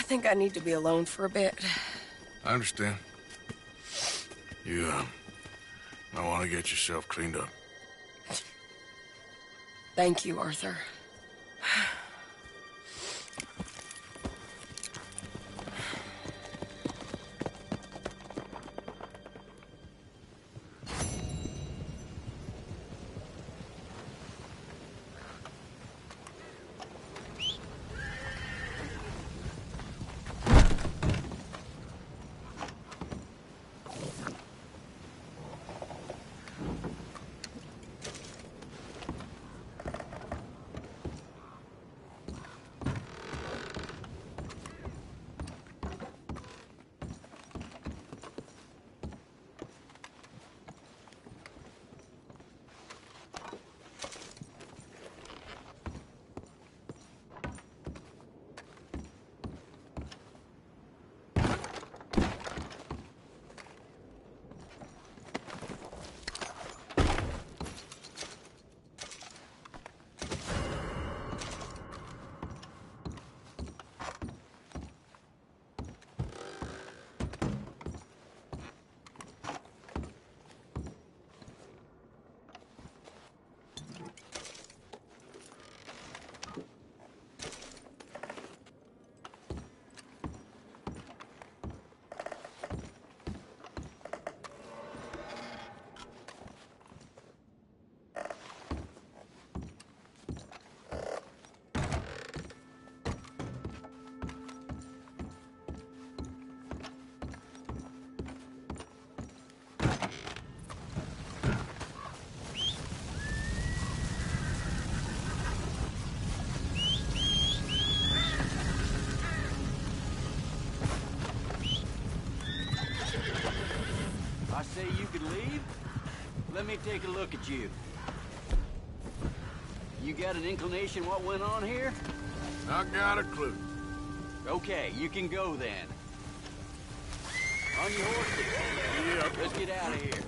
think I need to be alone for a bit. I understand. You, might want to get yourself cleaned up. Thank you, Arthur. I say you could leave? Let me take a look at you. You got an inclination what went on here? I got a clue. Okay, you can go then. On your horses. Yep. Let's get out of here.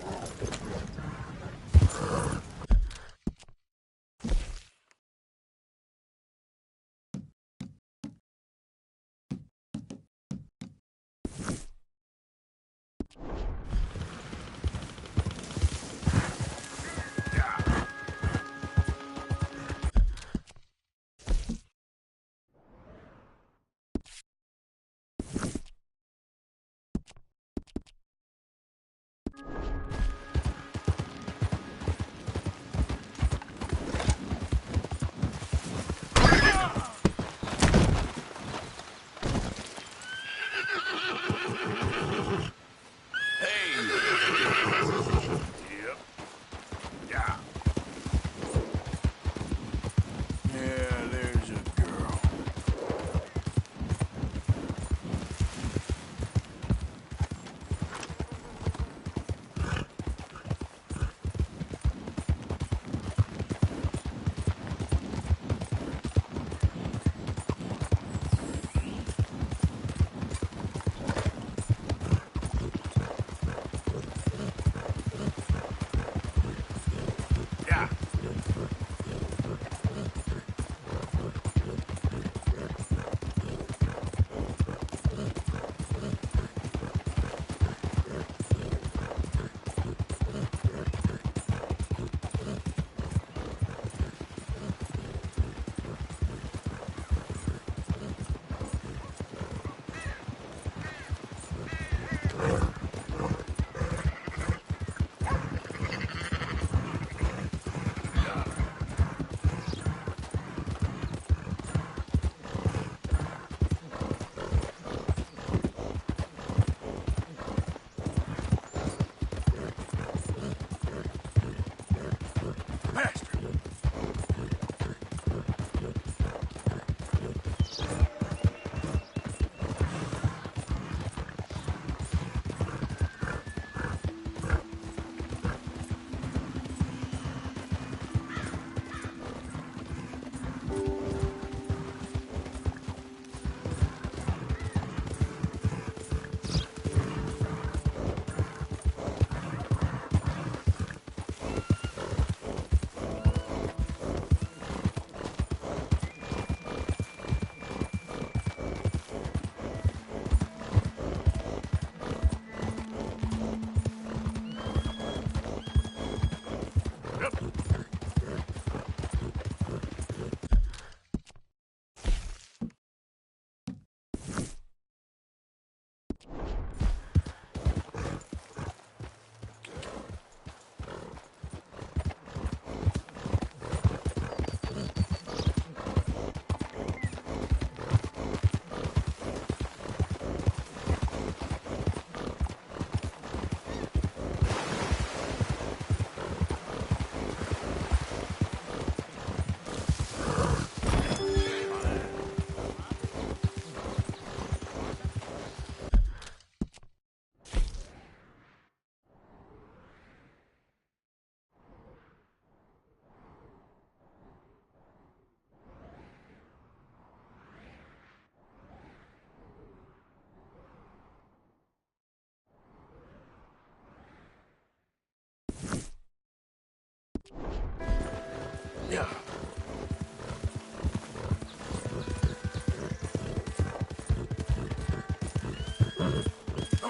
Go,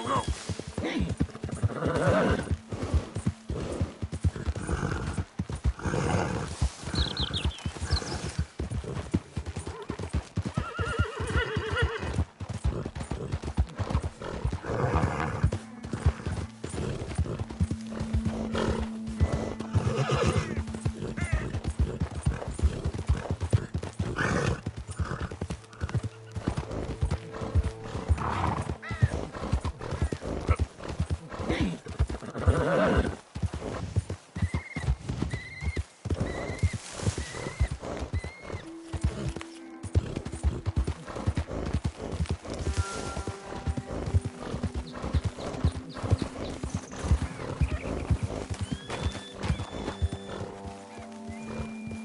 go!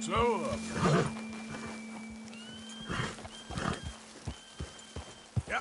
So, yeah.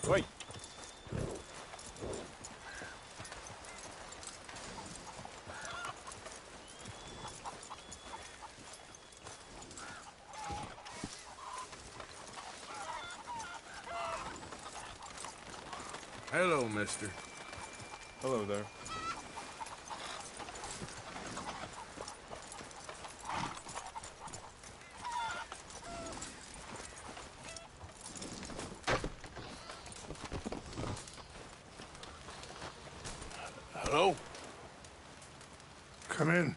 Wait. Hello, mister. Hello there. Hello? Come in.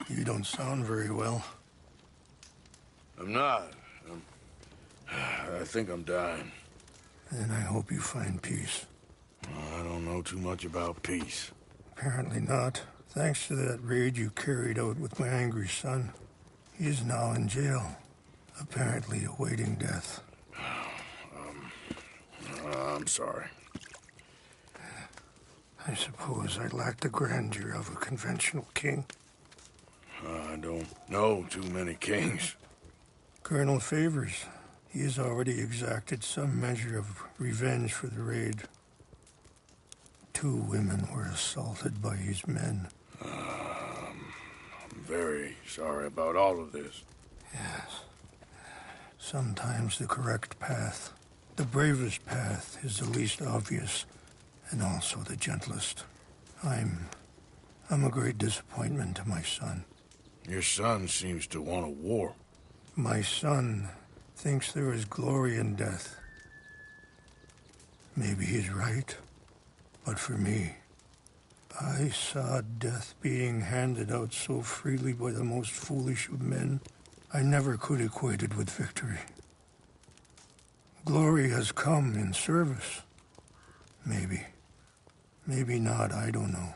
You don't sound very well. I'm not. I think I'm dying. And I hope you find peace. I don't know too much about peace. Apparently not. Thanks to that raid you carried out with my angry son. He is now in jail, apparently awaiting death. I'm sorry. I suppose I lack the grandeur of a conventional king. I don't know too many kings. Colonel Favors, he has already exacted some measure of revenge for the raid. 2 women were assaulted by his men. I'm very sorry about all of this. Yes. Sometimes the correct path, the bravest path, is the least obvious, and also the gentlest. I'm a great disappointment to my son. Your son seems to want a war. My son thinks there is glory in death. Maybe he's right, but for me, I saw death being handed out so freely by the most foolish of men, I never could equate it with victory. Glory has come in service. Maybe. Maybe not, I don't know.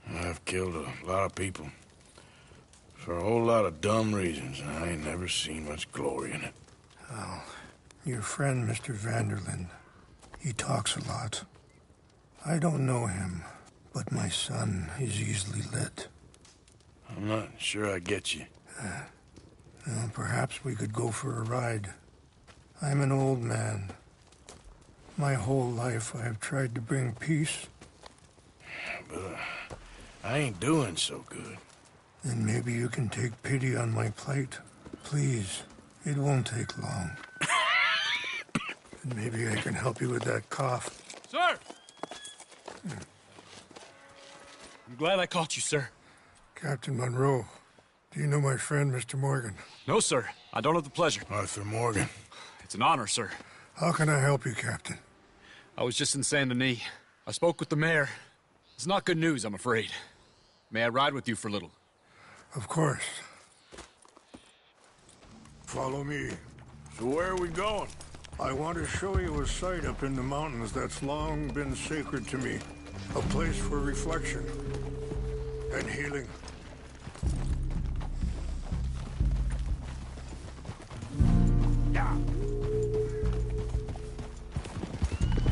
I've killed a lot of people. For a whole lot of dumb reasons, and I ain't never seen much glory in it. Well, your friend, Mr. Vanderlyn, he talks a lot. I don't know him, but my son is easily led. I'm not sure I get you. Well, perhaps we could go for a ride. I'm an old man. My whole life I have tried to bring peace. But I ain't doing so good. Then maybe you can take pity on my plight. Please, it won't take long. And maybe I can help you with that cough. Sir! I'm glad I caught you, sir. Captain Monroe, do you know my friend, Mr. Morgan? No, sir. I don't have the pleasure. Arthur Morgan. It's an honor, sir. How can I help you, Captain? I was just in Saint Denis. I spoke with the mayor. It's not good news, I'm afraid. May I ride with you for a little? Of course. Follow me. So where are we going? I want to show you a site up in the mountains that's long been sacred to me. A place for reflection and healing. Yeah.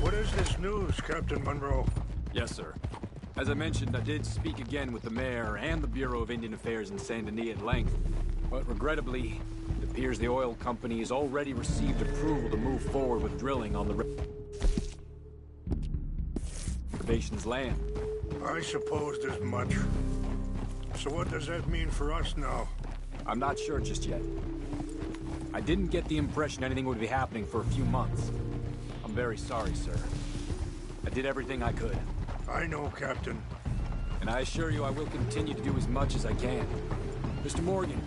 What is this news, Captain Monroe? Yes, sir. As I mentioned, I did speak again with the mayor and the Bureau of Indian Affairs in Saint Denis at length. But regrettably, it appears the oil company has already received approval to move forward with drilling on the reservation's land. I supposed as much. So what does that mean for us now? I'm not sure just yet. I didn't get the impression anything would be happening for a few months. I'm very sorry, sir. I did everything I could. I know, Captain. And I assure you I will continue to do as much as I can. Mr. Morgan,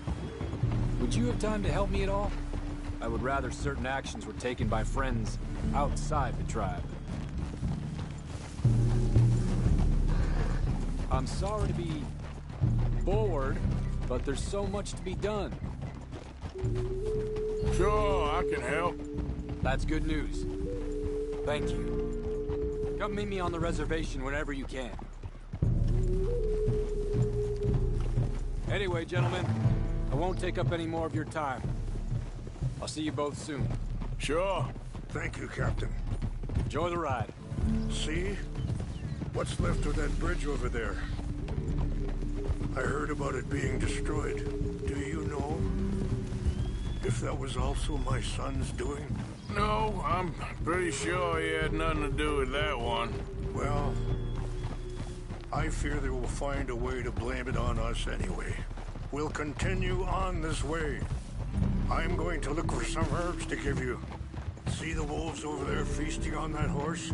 would you have time to help me at all? I would rather certain actions were taken by friends outside the tribe. I'm sorry to be forward, but there's so much to be done. Sure, I can help. That's good news. Thank you. Come meet me on the reservation whenever you can. Anyway, gentlemen, I won't take up any more of your time. I'll see you both soon. Sure. Thank you, Captain. Enjoy the ride. See? What's left of that bridge over there? I heard about it being destroyed. Do you know if that was also my son's doing? No, I'm pretty sure he had nothing to do with that one. Well, I fear they will find a way to blame it on us anyway. We'll continue on this way. I'm going to look for some herbs to give you. See the wolves over there feasting on that horse?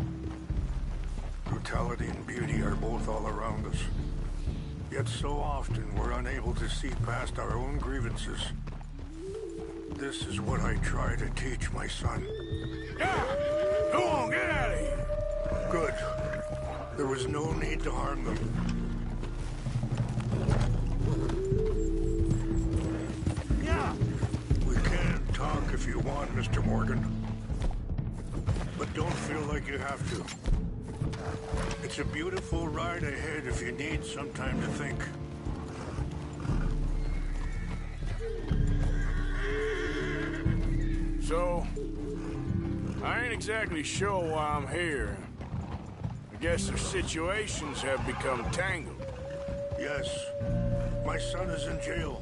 Brutality and beauty are both all around us. Yet so often we're unable to see past our own grievances. This is what I try to teach my son. Yeah! Go on, get out of here! Good. There was no need to harm them. Yeah! We can talk if you want, Mr. Morgan. But don't feel like you have to. It's a beautiful ride ahead if you need some time to think. So, I ain't exactly sure why I'm here. I guess their situations have become tangled. Yes. My son is in jail.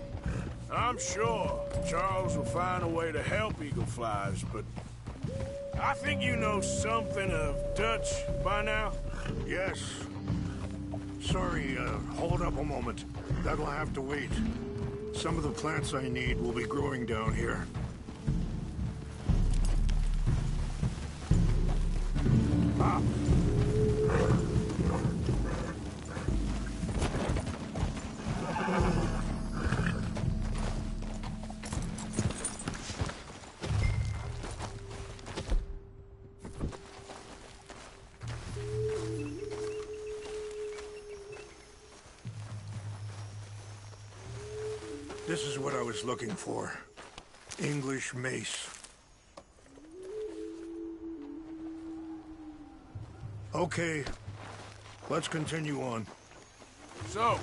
I'm sure Charles will find a way to help Eagle Flies, but I think you know something of Dutch by now. Yes. Sorry, hold up a moment. That'll have to wait. Some of the plants I need will be growing down here. Ah! This is what I was looking for. English mace. Okay, let's continue on. So,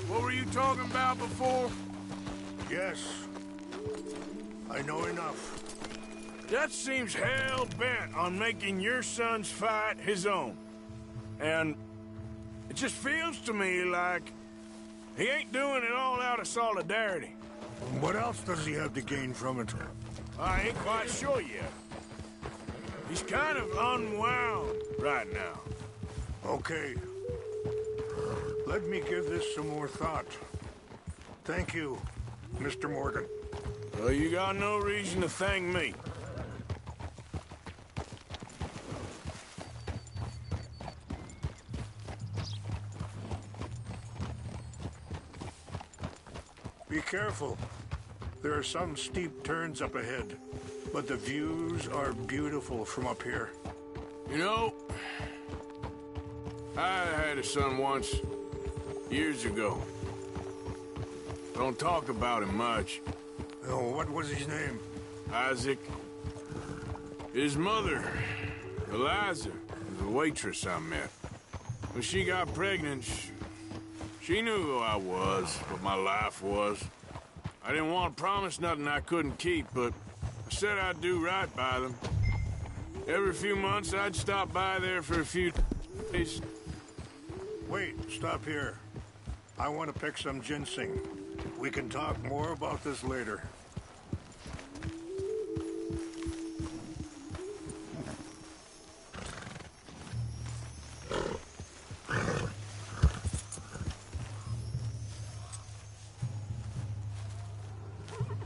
what were you talking about before? Yes, I know enough. Dutch seems hell-bent on making your son's fight his own. And it just feels to me like he ain't doing it all out of solidarity. What else does he have to gain from it? I ain't quite sure yet. He's kind of unwound right now. Okay. Let me give this some more thought. Thank you, Mr. Morgan. Well, you got no reason to thank me. Be careful. There are some steep turns up ahead, but the views are beautiful from up here. You know, I had a son once, years ago. Don't talk about him much. Oh, what was his name? Isaac. His mother, Eliza, was a waitress I met. When she got pregnant, she knew who I was, what my life was. I didn't want to promise nothing I couldn't keep, but I said I'd do right by them. Every few months, I'd stop by there for a few days. Wait, stop here. I want to pick some ginseng. We can talk more about this later.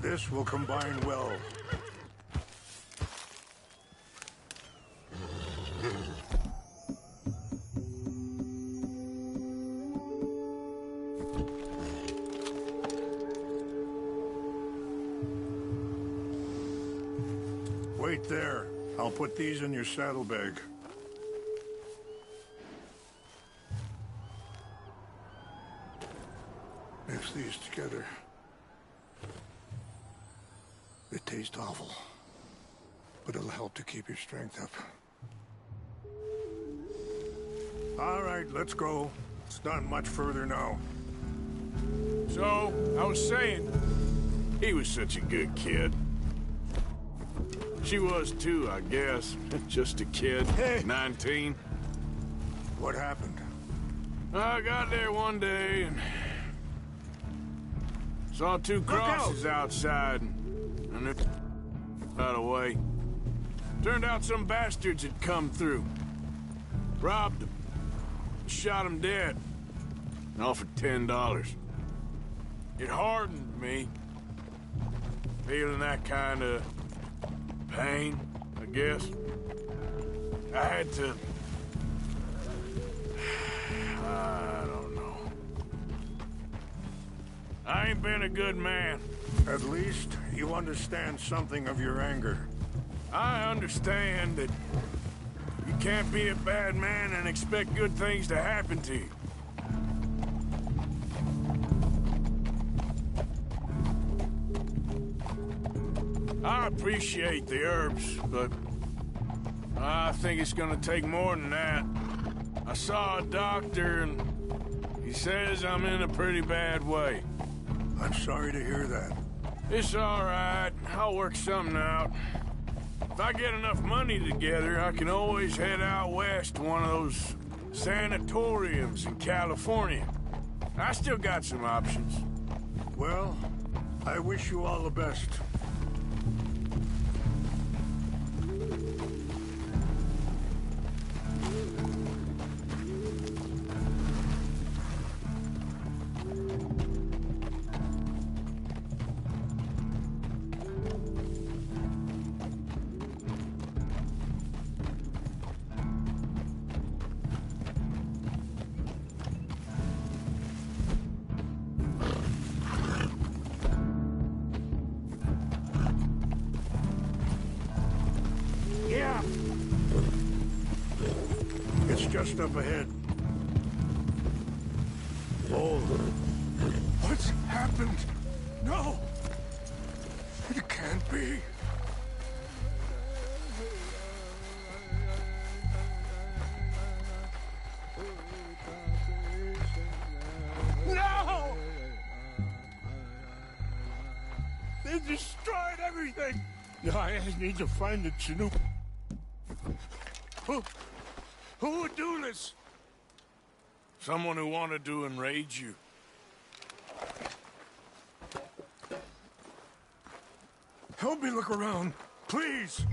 This will combine well. Wait there. I'll put these in your saddlebag. Mix these together. They taste awful, but it'll help to keep your strength up. All right, let's go. It's not much further now. So, I was saying, he was such a good kid. She was too, I guess. Just a kid, Hey. 19. What happened? I got there one day and saw two crosses outside and it got away. Turned out some bastards had come through. Robbed them. Shot him dead. And offered $10. It hardened me. Feeling that kind of pain, I guess. I had to... I don't know. I ain't been a good man. At least you understand something of your anger. I understand that you can't be a bad man and expect good things to happen to you. I appreciate the herbs, but I think it's gonna take more than that. I saw a doctor and he says I'm in a pretty bad way. I'm sorry to hear that. It's all right. I'll work something out. If I get enough money together, I can always head out west to one of those sanatoriums in California. I still got some options. Well, I wish you all the best. It's just up ahead. Oh. What's happened? No! It can't be. No! They destroyed everything! I need to find the Chinook. Who would do this? Someone who wanted to enrage you. Help me look around, please.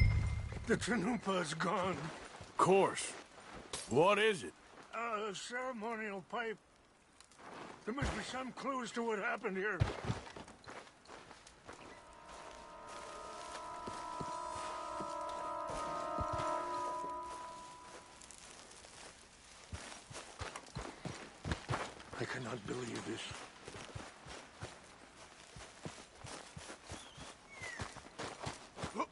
The Chanupa is gone. Of course. What is it? A ceremonial pipe. There must be some clues to what happened here. I cannot believe this. What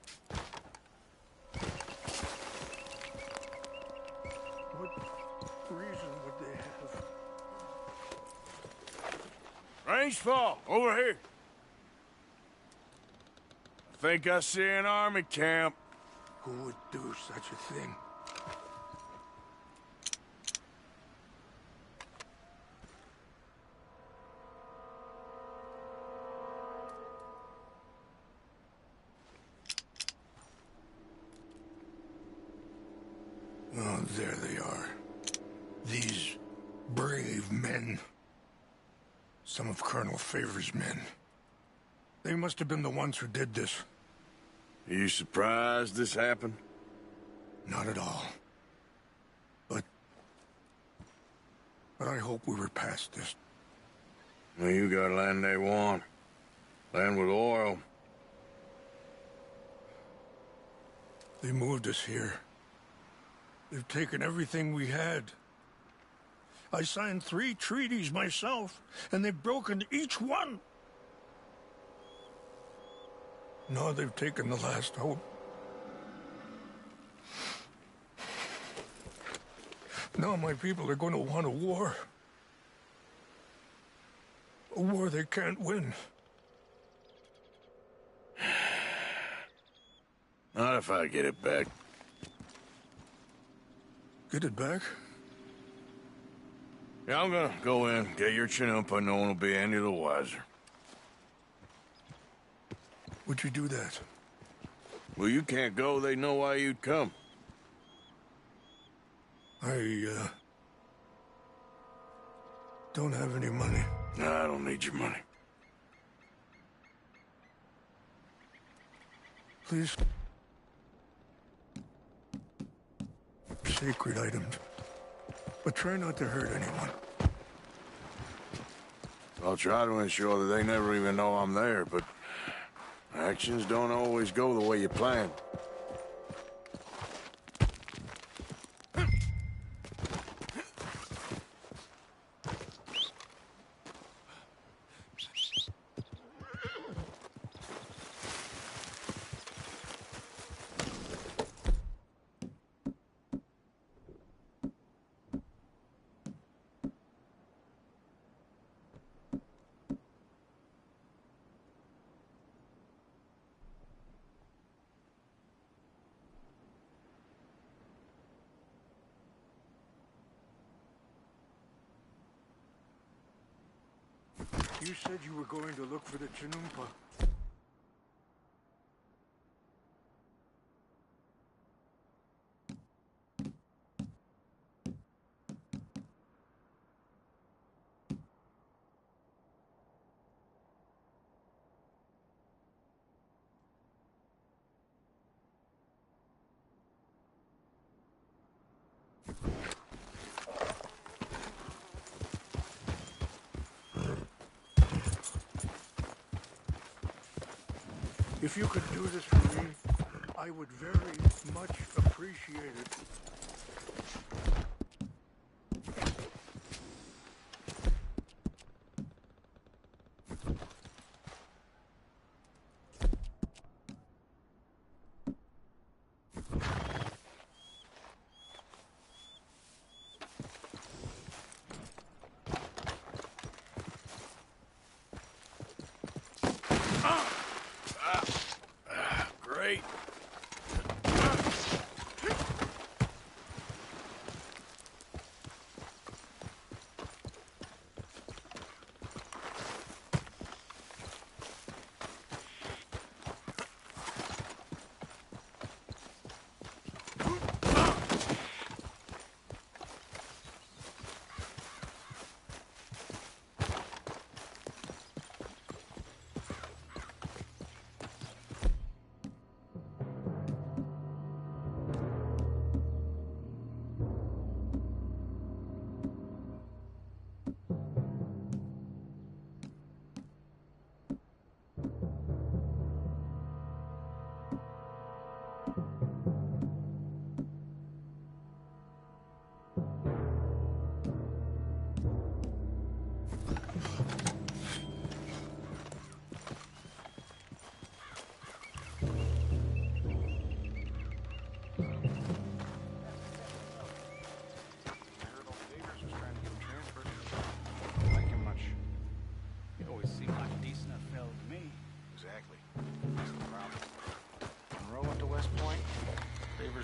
reason would they have? Range fall, over here. I think I see an army camp. Who would do such a thing? Oh, there they are. These brave men. Some of Colonel Favor's men. They must have been the ones who did this. Are you surprised this happened? Not at all. But I hope we were past this. Well, you got land they want. Land with oil. They moved us here. They've taken everything we had. I signed 3 treaties myself, and they've broken each one. Now they've taken the last hope. Now my people are going to want a war. A war they can't win. Not if I get it back. Get it back? Yeah, I'm gonna go in, get your Chinook, but no one will be any the wiser. Would you do that? Well, you can't go, they know why you'd come. Don't have any money. No, I don't need your money. Please. Sacred items. But try not to hurt anyone. I'll try to ensure that they never even know I'm there, but actions don't always go the way you plan. You said you were going to look for the Chinumpa. If you could do this for me, I would very much appreciate it. Great.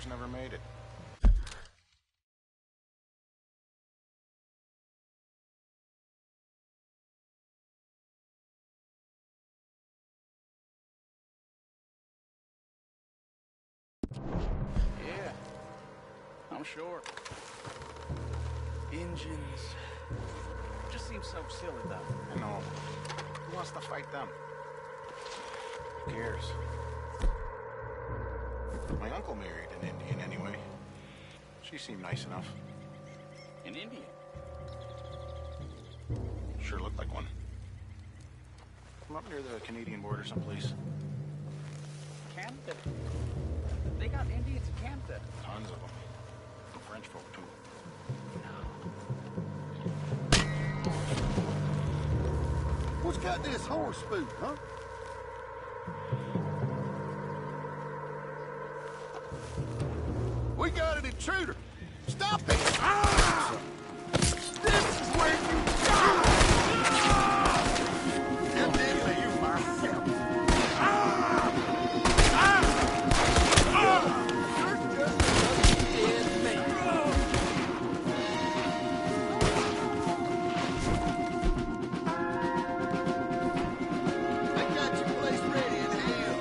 Never made it. Yeah, I'm sure. Engines. Just seems so silly, though. I know. Who wants to fight them? Who cares? My uncle married an Indian anyway. She seemed nice enough. An Indian? Sure looked like one. From up near the Canadian border someplace. Canada? They got Indians in Canada. Tons of them. French folk, too. What's got this horse spook, huh? We got an intruder. Stop it! Ah! This is where you die! And then you myself. Ah! Ah! Ah! You're just another dead man. I got your place ready in hell.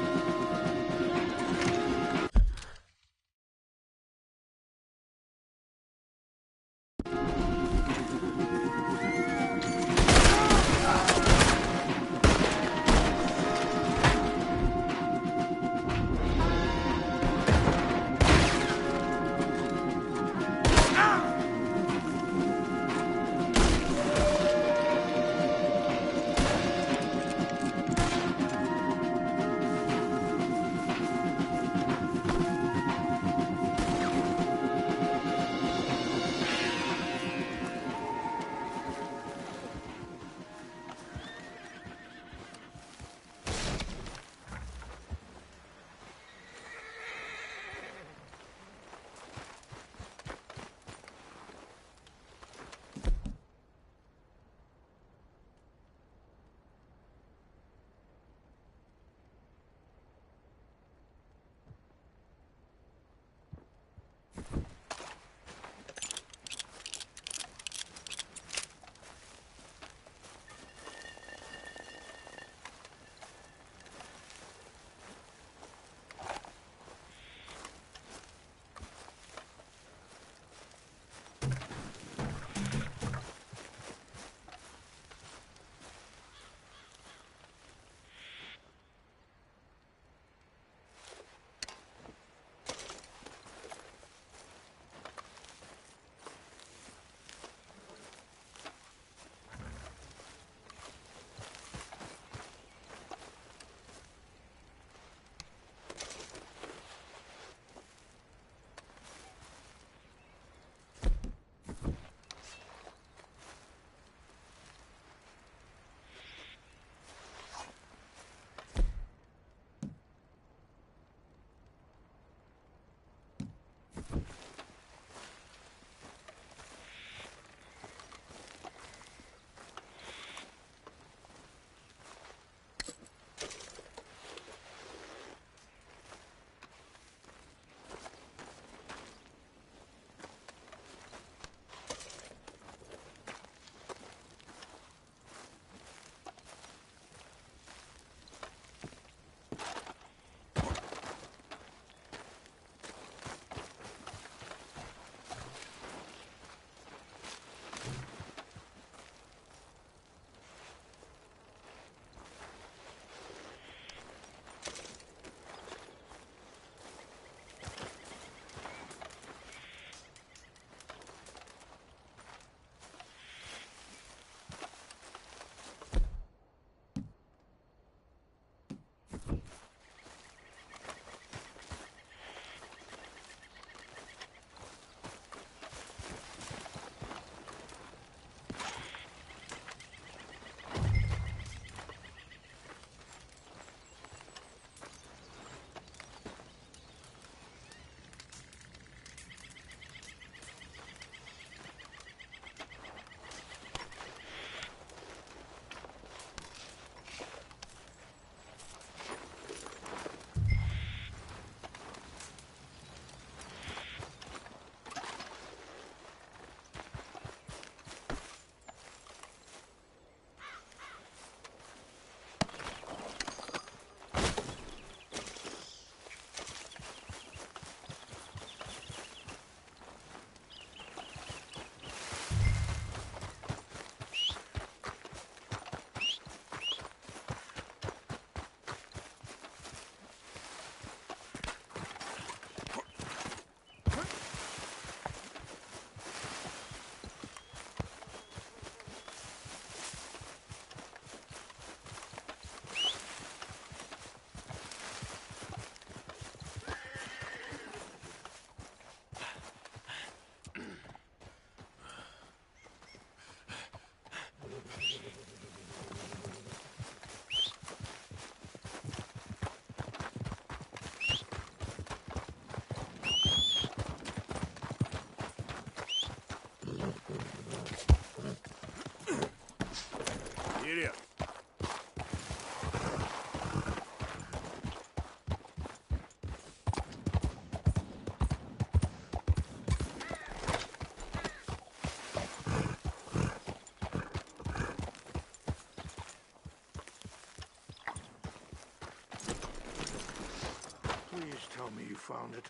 me you found it.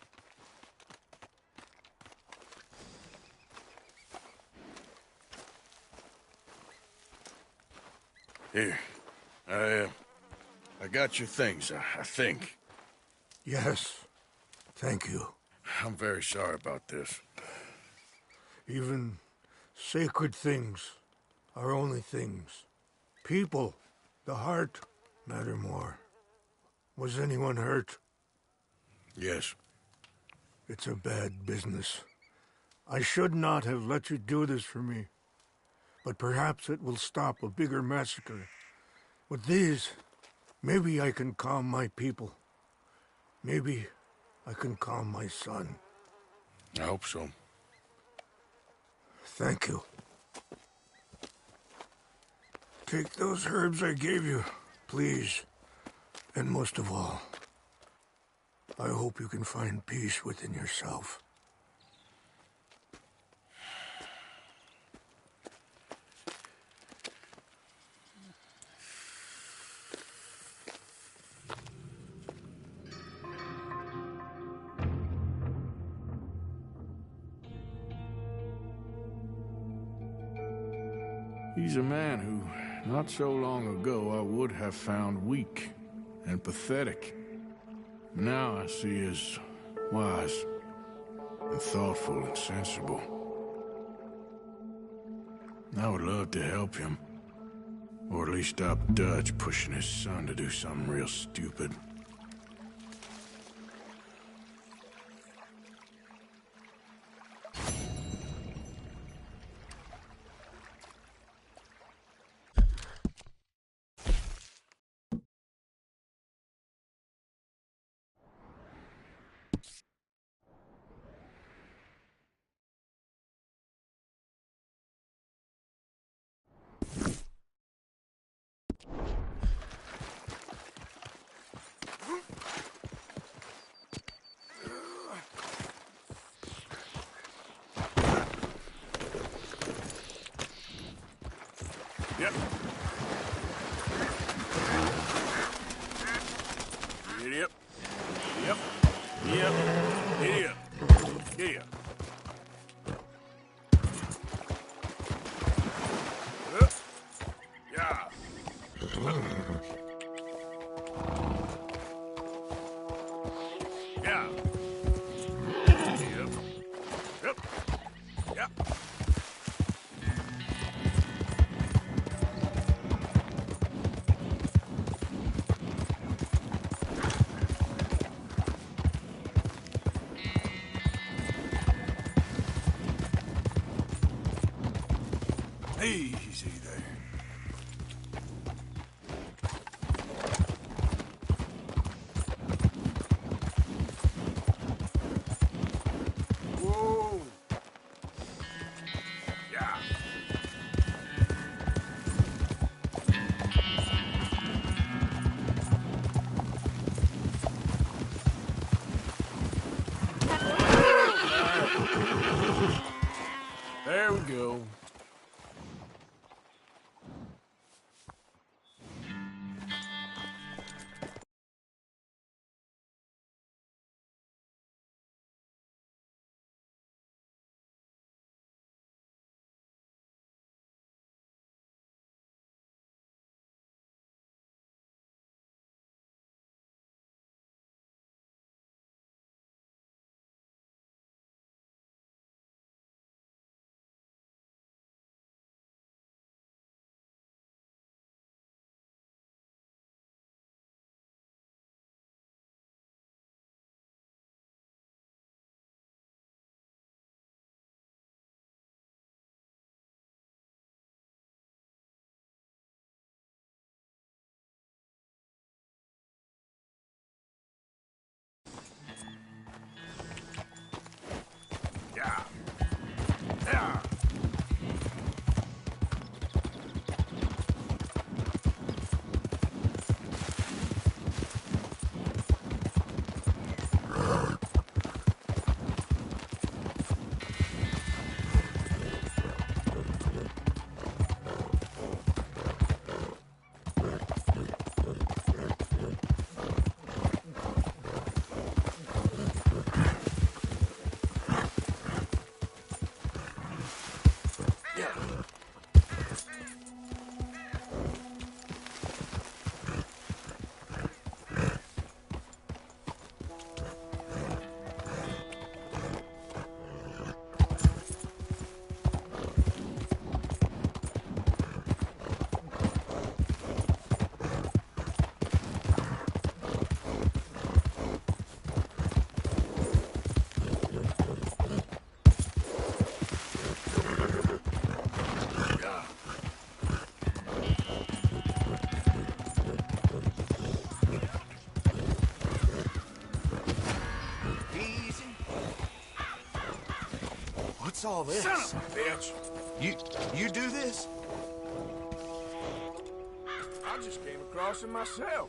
Here. I got your things, I think. Yes. Thank you. I'm very sorry about this. Even sacred things are only things. People, the heart, matter more. Was anyone hurt? Yes. It's a bad business. I should not have let you do this for me. But perhaps it will stop a bigger massacre. With these, maybe I can calm my people. Maybe I can calm my son. I hope so. Thank you. Take those herbs I gave you, please. And most of all, I hope you can find peace within yourself. He's a man who, not so long ago, I would have found weak and pathetic. Now I see as wise and thoughtful and sensible. I would love to help him, or at least stop Dutch pushing his son to do something real stupid. Yep. Giddy up. Yep. Yep. Giddy up. Giddy up. Yeah. Yeah. Yep. Yep. Yep. Easy there. What's all this? Son of a bitch! You do this? I just came across him myself.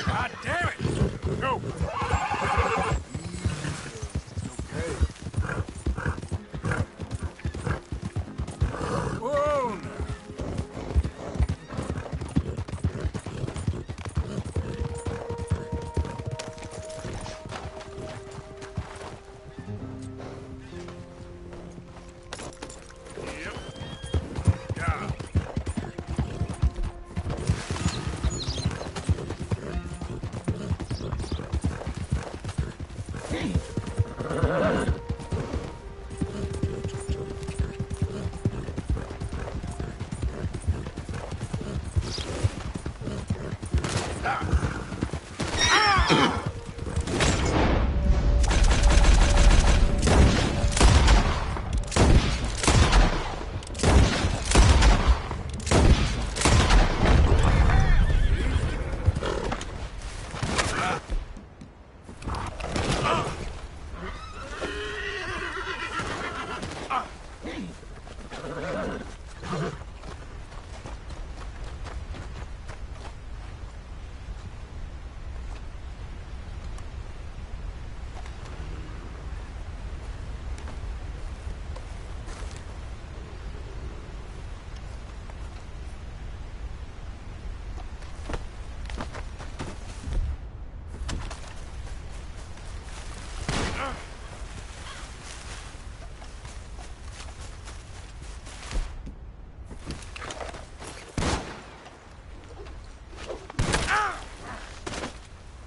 God damn it! Go! Whoa!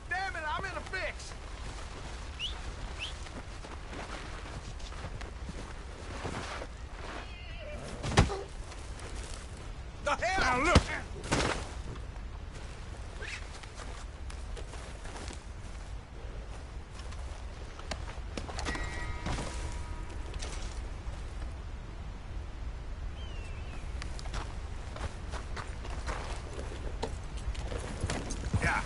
Damn it, I'm in a fix! The hell? Now look! Yeah.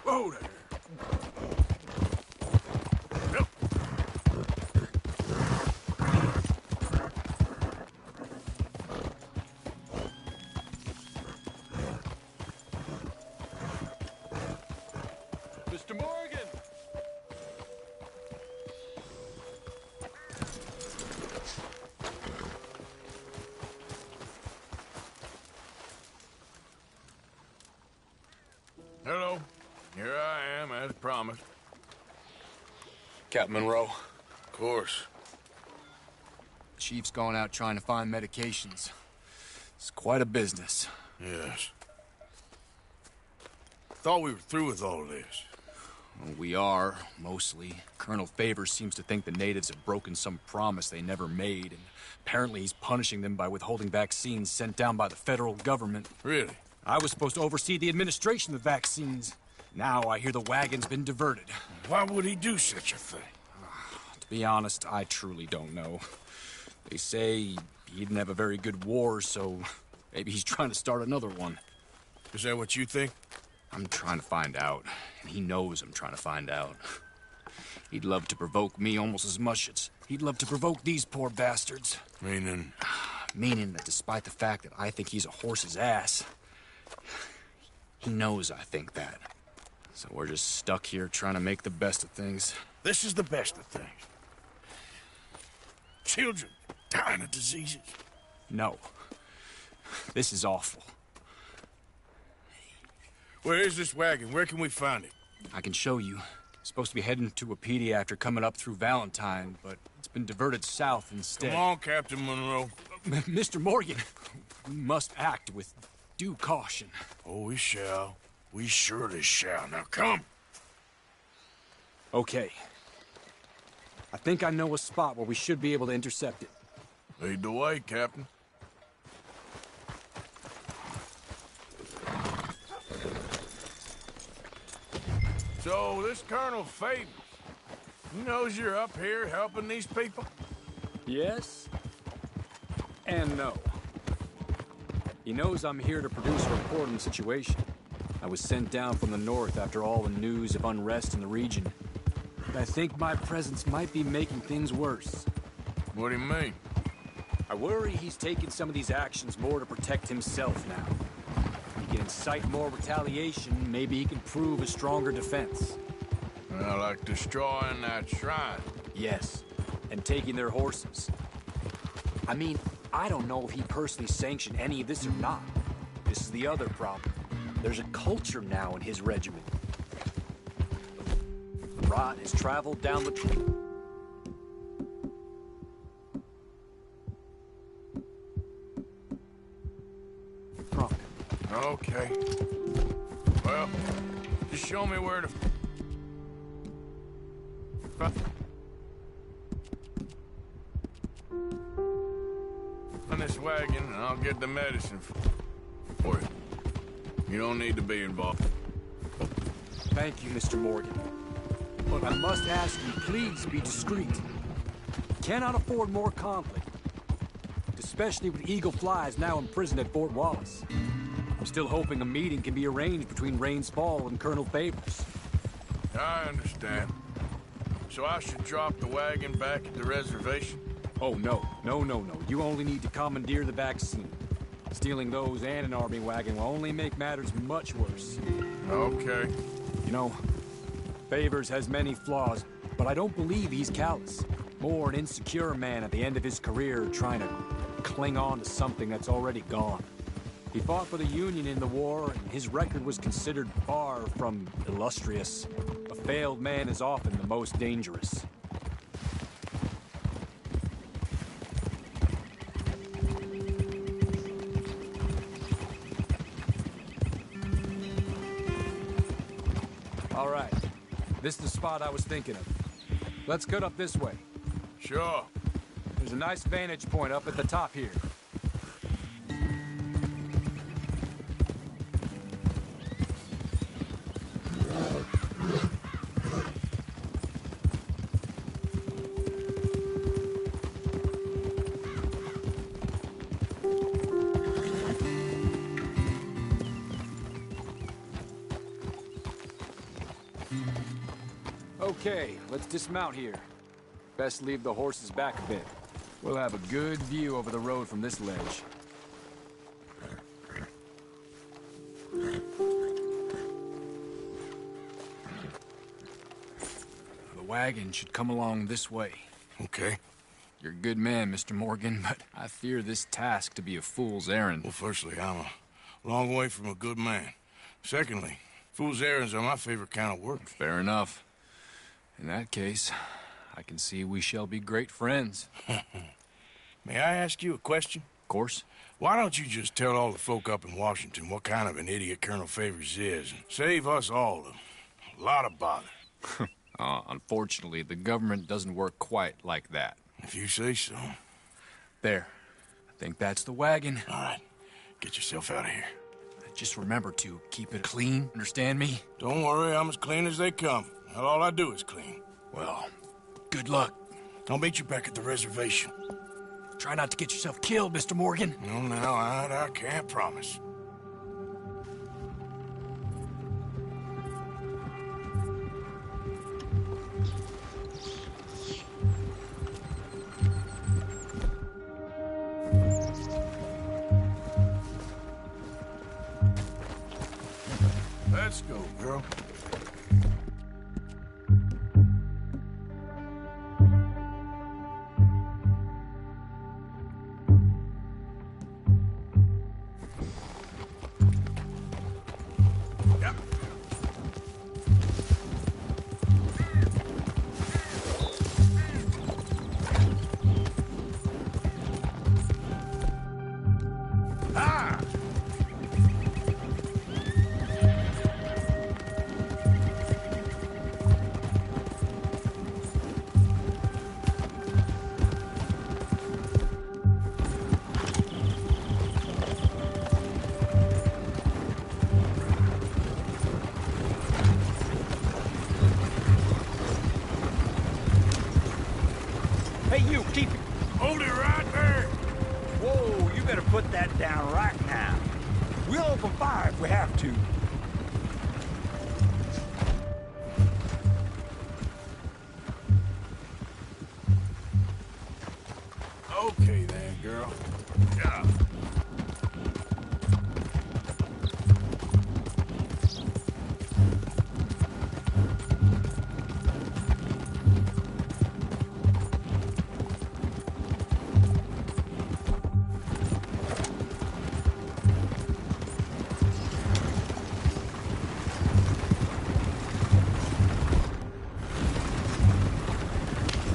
Whoa there. Yep. Mr. Morgan! Hello. Here I am, as promised. Captain Monroe, Of course. the chief's going out trying to find medications. It's quite a business. Yes. Thought we were through with all this. Well, we are, mostly. Colonel Favors seems to think the natives have broken some promise they never made, and apparently he's punishing them by withholding vaccines sent down by the federal government. Really? I was supposed to oversee the administration of vaccines. Now I hear the wagon's been diverted. Why would he do such a thing? To be honest, I truly don't know. They say he didn't have a very good war, so maybe he's trying to start another one. Is that what you think? I'm trying to find out, and he knows I'm trying to find out. He'd love to provoke me almost as much as he'd love to provoke these poor bastards. Meaning? Meaning that despite the fact that I think he's a horse's ass, he knows I think that. So we're just stuck here trying to make the best of things. This is the best of things. Children dying of diseases. No. This is awful. Where is this wagon? Where can we find it? I can show you. Supposed to be heading to Wapiti after coming up through Valentine, but it's been diverted south instead. Come on, Captain Monroe. Mr. Morgan, we must act with due caution. Oh, we shall. We surely shall. Now come. Okay. I think I know a spot where we should be able to intercept it. Lead the way, Captain. So, this Colonel Favors, he knows you're up here helping these people? Yes and no. He knows I'm here to produce a report on the situation. I was sent down from the north after all the news of unrest in the region. But I think my presence might be making things worse. What do you mean? I worry he's taking some of these actions more to protect himself now. He can incite more retaliation, maybe he can prove a stronger defense. Well, like destroying that shrine. Yes, and taking their horses. I mean, I don't know if he personally sanctioned any of this or not. This is the other problem. There's a culture now in his regiment. Rot has traveled down the... Okay. Well, just show me where to... on this wagon, and I'll get the medicine for you. You don't need to be involved. Thank you, Mr. Morgan. But I must ask you, please be discreet. Cannot afford more conflict. Especially with Eagle Flies now imprisoned at Fort Wallace. I'm still hoping a meeting can be arranged between Rains Fall and Colonel Favors. I understand. So I should drop the wagon back at the reservation? Oh, no. No. You only need to commandeer the vaccine. Stealing those and an army wagon will only make matters much worse. Okay. You know, Favors has many flaws, but I don't believe he's callous. More an insecure man at the end of his career trying to cling on to something that's already gone. He fought for the Union in the war, and his record was considered far from illustrious. A failed man is often the most dangerous. All right. This is the spot I was thinking of. Let's cut up this way. Sure. There's a nice vantage point up at the top here. Okay, let's dismount here. Best leave the horses back a bit. We'll have a good view over the road from this ledge. The wagon should come along this way. Okay. You're a good man, Mr. Morgan, but I fear this task to be a fool's errand. Well, firstly, I'm a long way from a good man. Secondly, fool's errands are my favorite kind of work. Fair enough. In that case, I can see we shall be great friends. May I ask you a question? Of course. Why don't you just tell all the folk up in Washington what kind of an idiot Colonel Favors is, and save us all a lot of bother? Unfortunately, the government doesn't work quite like that. If you say so. There. I think that's the wagon. All right. Get yourself out of here. Just remember to keep it clean, understand me? Don't worry, I'm as clean as they come. Not all I do is clean. Well, good luck. I'll meet you back at the reservation. Try not to get yourself killed, Mr. Morgan. No, I can't promise. Let's go, girl. Hey, you, keep it. Hold it right there! Whoa, you better put that down right now. We'll open fire if we have to. Okay then, girl. Yeah.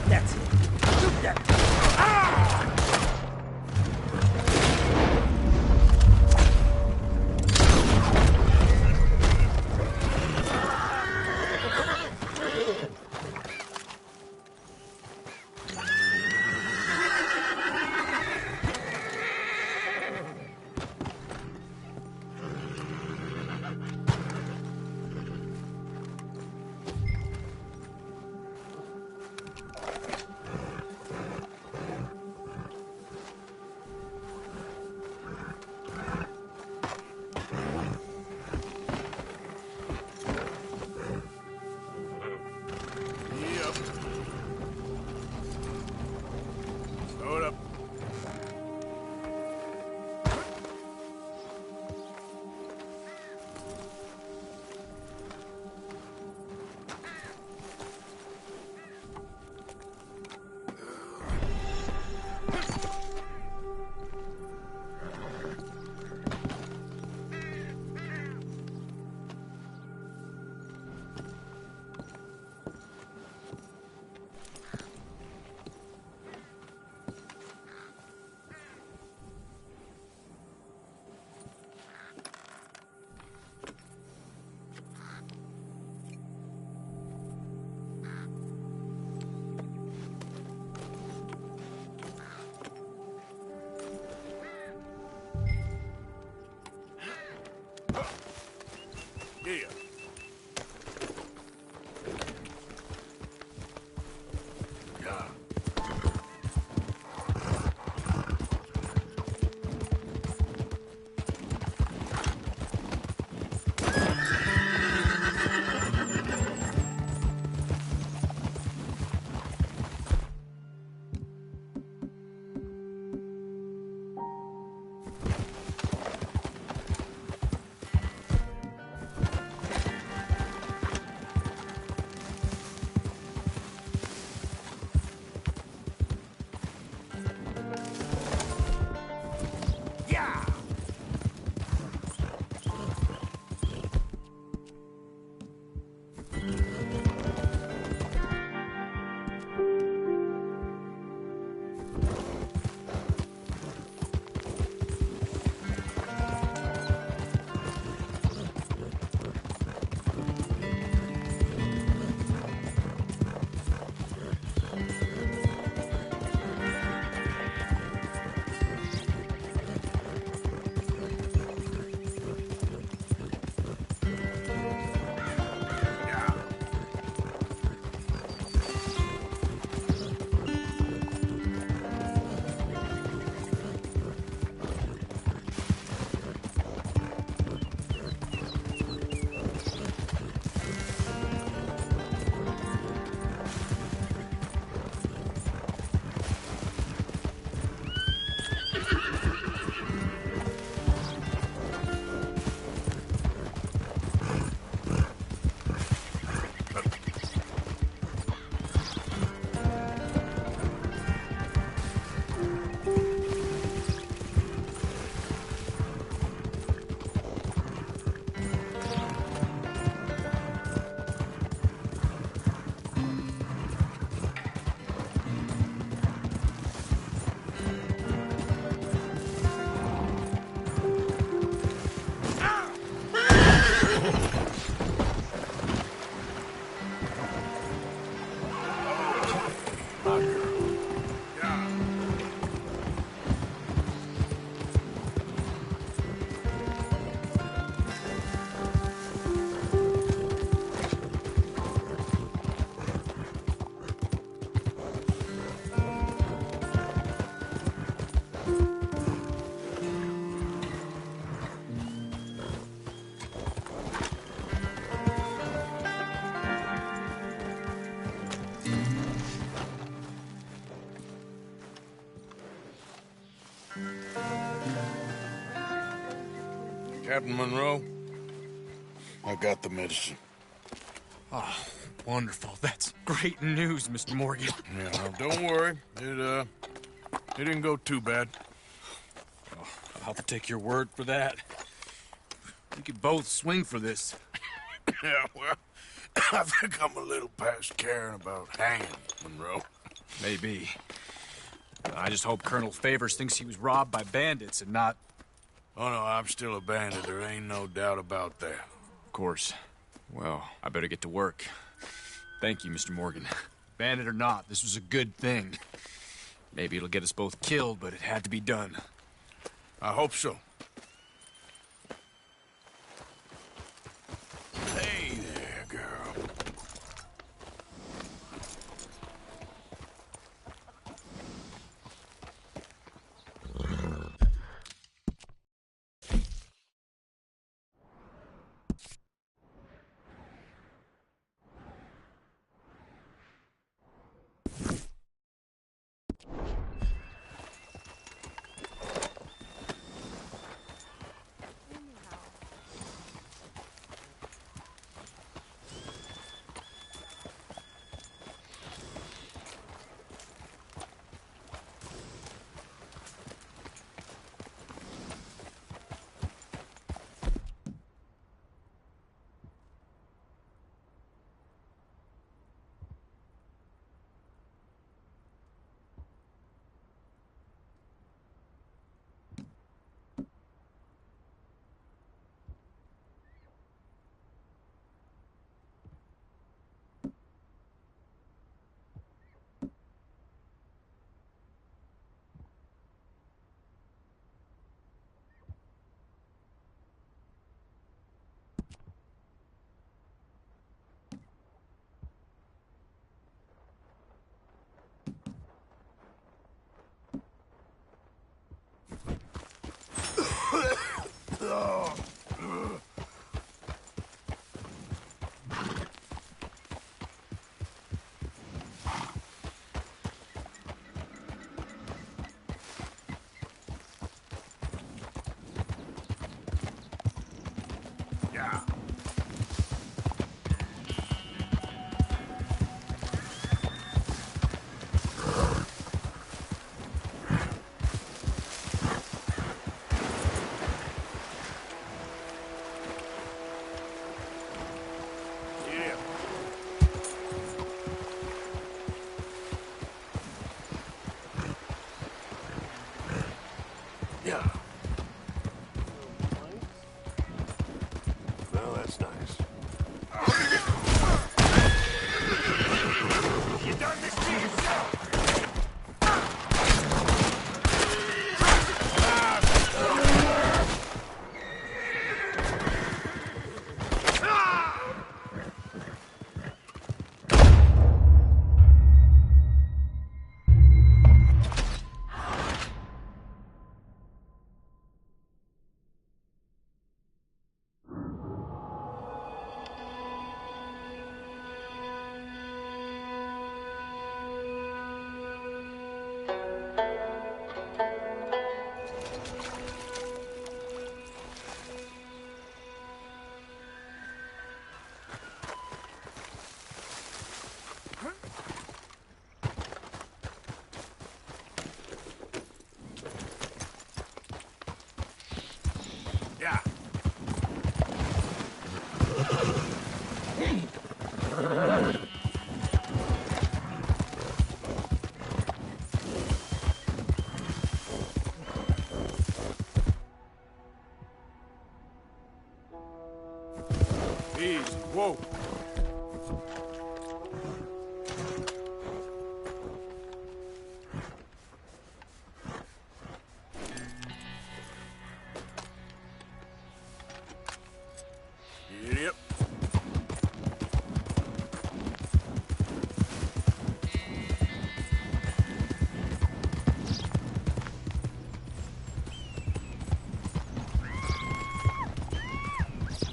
That's it. Shoot that. Ah! Captain Monroe, I got the medicine. Oh, wonderful. That's great news, Mr. Morgan. Yeah, well, don't worry. It didn't go too bad. Oh, I'll have to take your word for that. We could both swing for this. Yeah, well, I think I'm a little past caring about hanging, Monroe. Maybe. I just hope Colonel Favors thinks he was robbed by bandits and not... Oh, no, I'm still a bandit. There ain't no doubt about that. Of course. Well, I better get to work. Thank you, Mr. Morgan. Bandit or not, this was a good thing. Maybe it'll get us both killed, but it had to be done. I hope so. Hey there, girl. Yeah. Well, that's nice. You done this to yourself! Yeah. Easy. Whoa. Yep.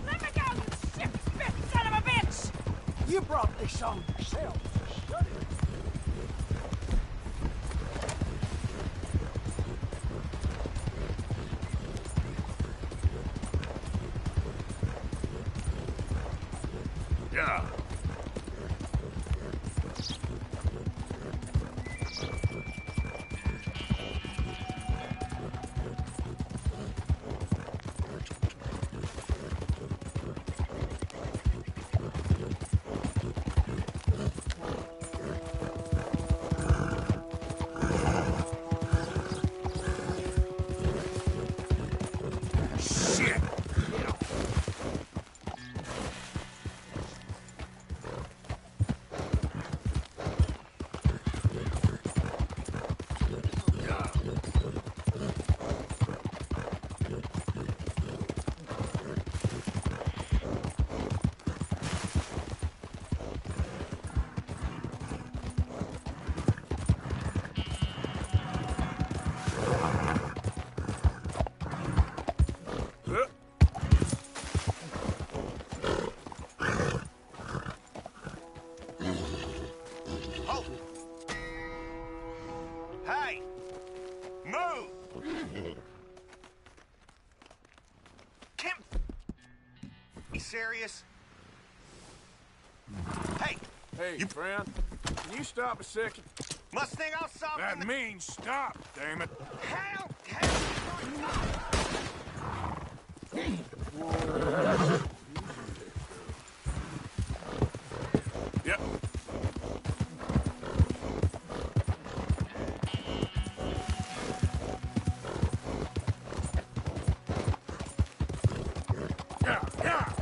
Let me go, you shit spit son of a bitch! You brought this on yourself. Shut it. Yeah. Hey! Move! Kim! You serious? Hey! Hey, friend, can you stop a second? Must think I'll solve That means stop, damn it. Hell! Yep. Yeah. Yeah.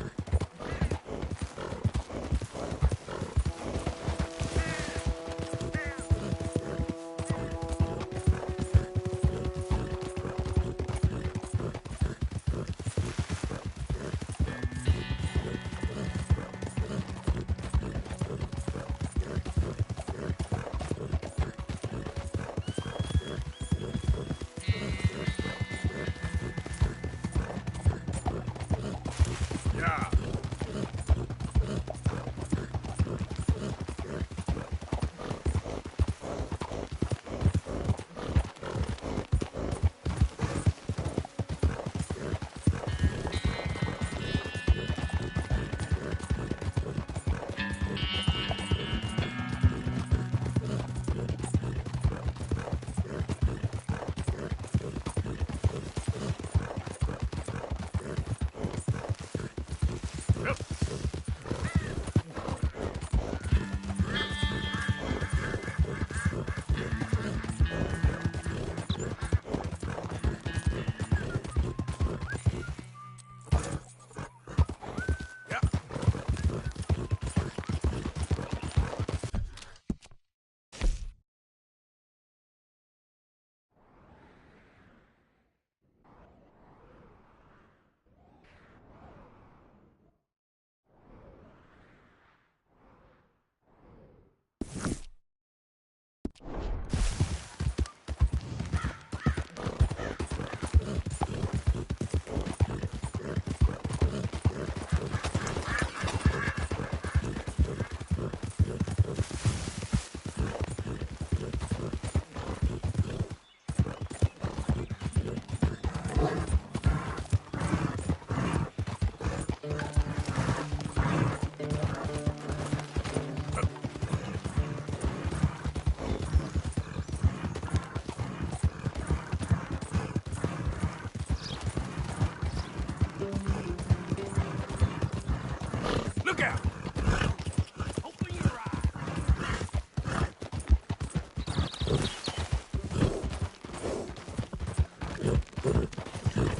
Look out! Open your eyes!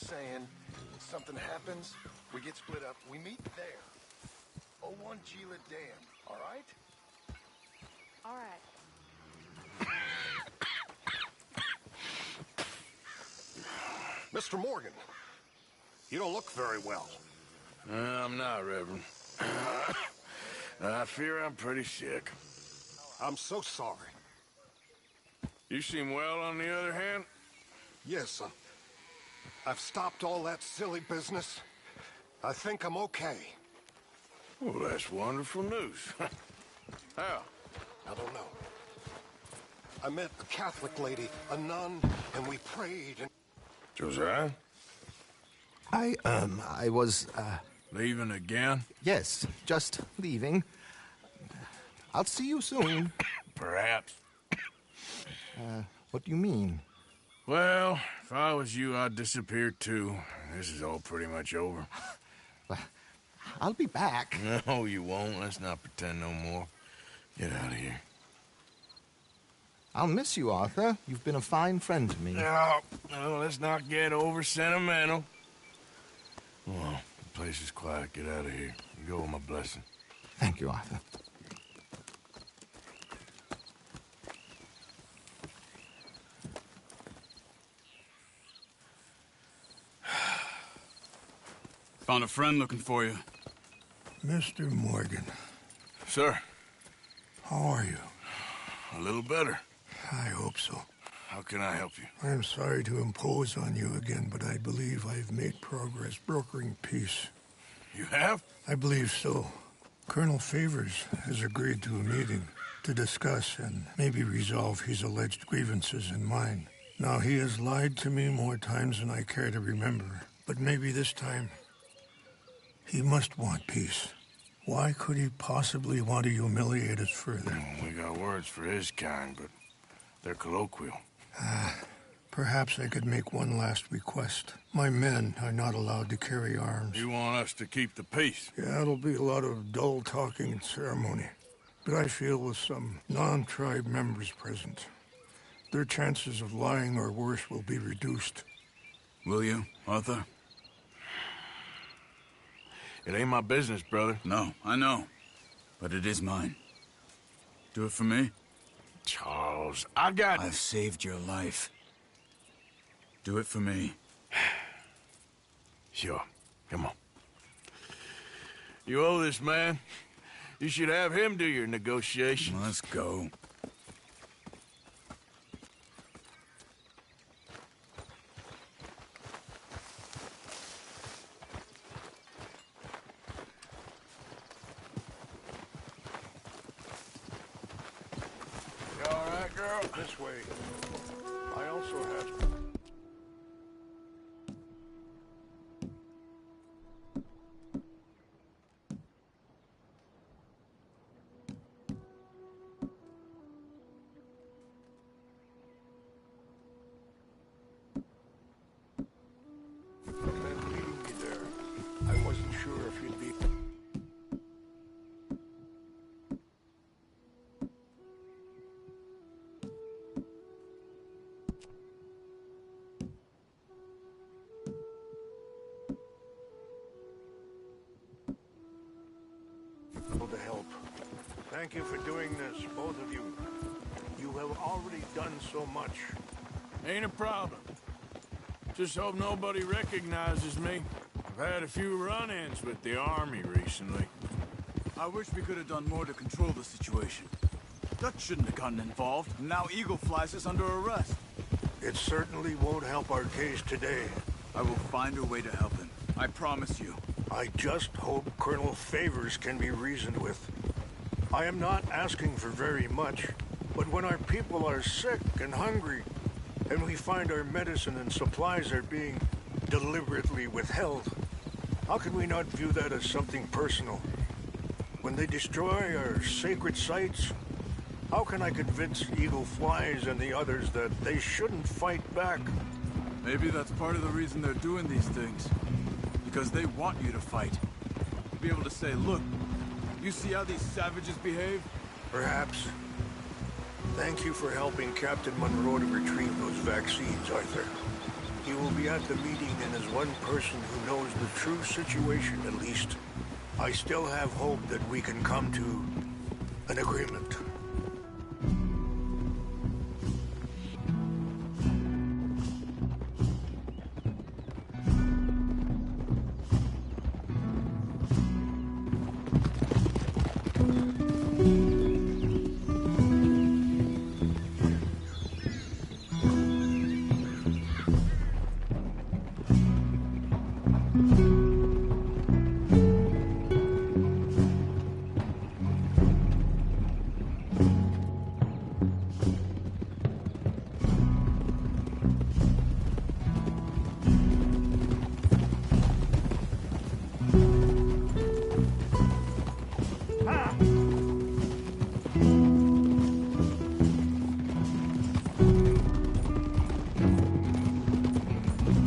saying, something happens, we get split up, we meet there. 01 Gila Dam, all right? All right. Mr. Morgan, you don't look very well. I'm not, Reverend. I fear I'm pretty sick. I'm so sorry. You seem well, on the other hand. Yes, I've stopped all that silly business. I think I'm okay. Well, that's wonderful news. How? I don't know. I met a Catholic lady, a nun, and we prayed and... Josiah? I was, Leaving again? yes, just leaving. I'll see you soon. Perhaps. What do you mean? Well, if I was you, I'd disappear too. This is all pretty much over. I'll be back. No, you won't. Let's not pretend no more. Get out of here. I'll miss you, Arthur. You've been a fine friend to me. No, let's not get over sentimental. Well, the place is quiet. Get out of here. You go with my blessing. Thank you, Arthur. Found a friend looking for you. Mr. Morgan, Sir, how are you? a little better. I hope so. How can I help you? I'm sorry to impose on you again, but I believe I've made progress brokering peace. You have? I believe so. Colonel Favors has agreed to a meeting to discuss and maybe resolve his alleged grievances and mine. Now, he has lied to me more times than I care to remember, but maybe this time he must want peace. Why could he possibly want to humiliate us further? We got words for his kind, but they're colloquial. Perhaps I could make one last request. My men are not allowed to carry arms. You want us to keep the peace? Yeah, it'll be a lot of dull talking and ceremony. But I feel with some non-tribe members present, their chances of lying or worse will be reduced. Will you, Arthur? It ain't my business, brother. No, I know. But it is mine. Do it for me? Charles, I've saved your life. Do it for me. Sure. Come on. You owe this man. You should have him do your negotiations. Let's go. You all right, girl? This way. I also have... meant leading me there. I wasn't sure if you'd be... to help. Thank you for doing this, both of you. You have already done so much. Ain't a problem. Just hope nobody recognizes me. I've had a few run-ins with the army recently. I wish we could have done more to control the situation. Dutch shouldn't have gotten involved. Now Eagle flies us under arrest. It certainly won't help our case today. I will find a way to help him. I promise you. I just hope Colonel Favors can be reasoned with. I am not asking for very much, but when our people are sick and hungry, and we find our medicine and supplies are being deliberately withheld, how can we not view that as something personal? When they destroy our sacred sites, how can I convince Eagle Flies and the others that they shouldn't fight back? Maybe that's part of the reason they're doing these things. Because they want you to fight. To be able to say, look, you see how these savages behave? Perhaps. Thank you for helping Captain Monroe to retrieve those vaccines, Arthur. He will be at the meeting and is one person who knows the true situation, at least. I still have hope that we can come to an agreement.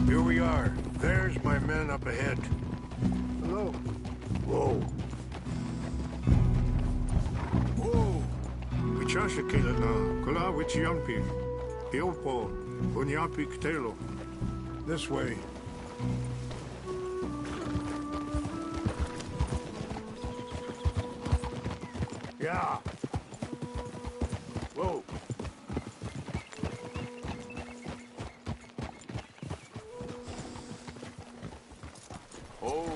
Here we are. There's my men up ahead. Hello. Whoa. Whoa. Wichasha na kula wichiampi. Ilpo. Bunyapi ktelo. This way. Yeah. Whoa. Oh.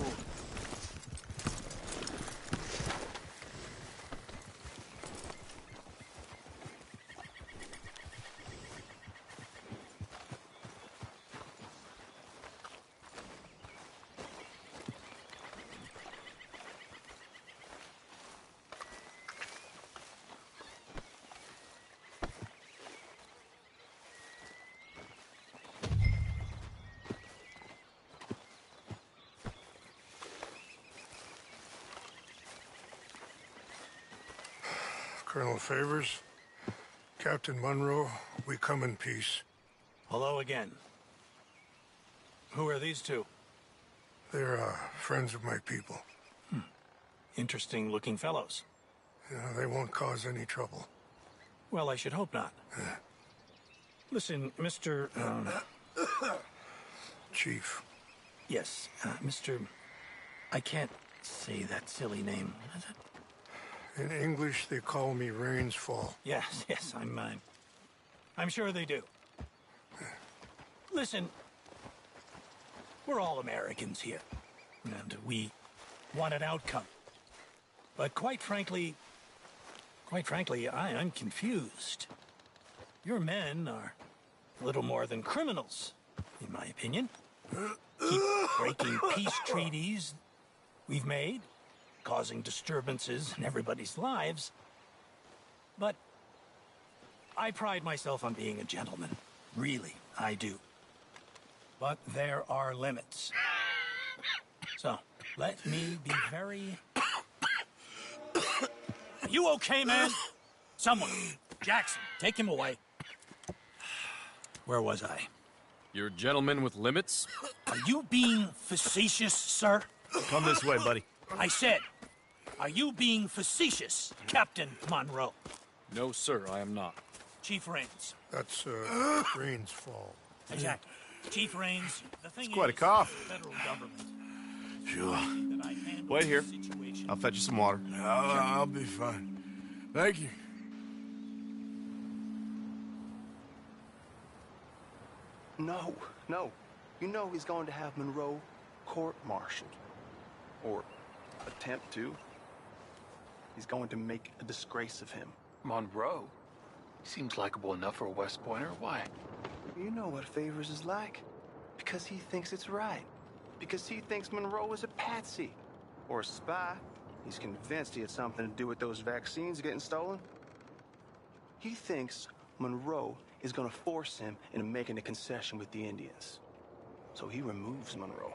Colonel Favors, Captain Monroe, we come in peace. Hello again. Who are these two? They're friends of my people. Interesting looking fellows. Yeah, they won't cause any trouble. Well, I should hope not. Listen, Mr. Chief. Yes, Mr. I can't say that silly name. Is it? In English, they call me Rainsfall. Yes, I'm sure they do. Listen, we're all Americans here, and we want an outcome. But quite frankly, I'm confused. Your men are a little more than criminals, in my opinion. Keep breaking peace treaties we've made, causing disturbances in everybody's lives. But I pride myself on being a gentleman. Really, I do. But there are limits. So, let me be very... Are you okay, man? Someone. Jackson, take him away. Where was I? You're a gentleman with limits? Are you being facetious, sir? Come this way, buddy. I said, are you being facetious, Captain Monroe? No, sir, I am not. Chief Raines. That's, Rainsfall. Exactly. Chief Raines, the thing It's quite a is, cough. the federal government. Sure. That I handle Wait here. the situation. I'll fetch you some water. I'll be fine. Thank you. No. You know he's going to have Monroe court-martialed. Or attempt to. He's going to make a disgrace of him. Monroe? Seems likable enough for a West Pointer. Why? You know what Favors is like. Because he thinks it's right. Because he thinks Monroe is a patsy. Or a spy. He's convinced he had something to do with those vaccines getting stolen. He thinks Monroe is going to force him into making a concession with the Indians. So he removes Monroe.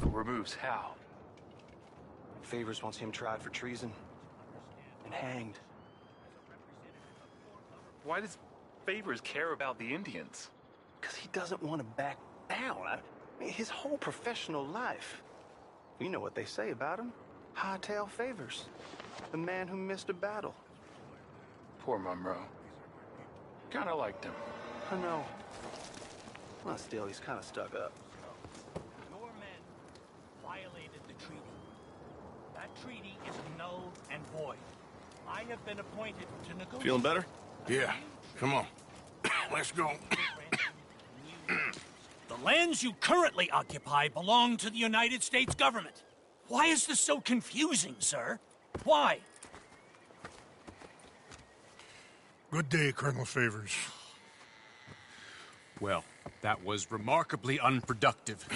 Removes how? Favors wants him tried for treason and hanged. Why does Favors care about the Indians? Because he doesn't want to back down. I mean, his whole professional life. You know what they say about him. Hightail Favors. The man who missed a battle. Poor Monroe. Kinda liked him. I know. Well, still, he's kind of stuck up. Your men violated the treaty. That treaty is null and void. I have been appointed to negotiate. Feeling better? Yeah. Come on. Let's go. The lands you currently occupy belong to the United States government. Why is this so confusing, sir? Why? Good day, Colonel Favors. Well, that was remarkably unproductive.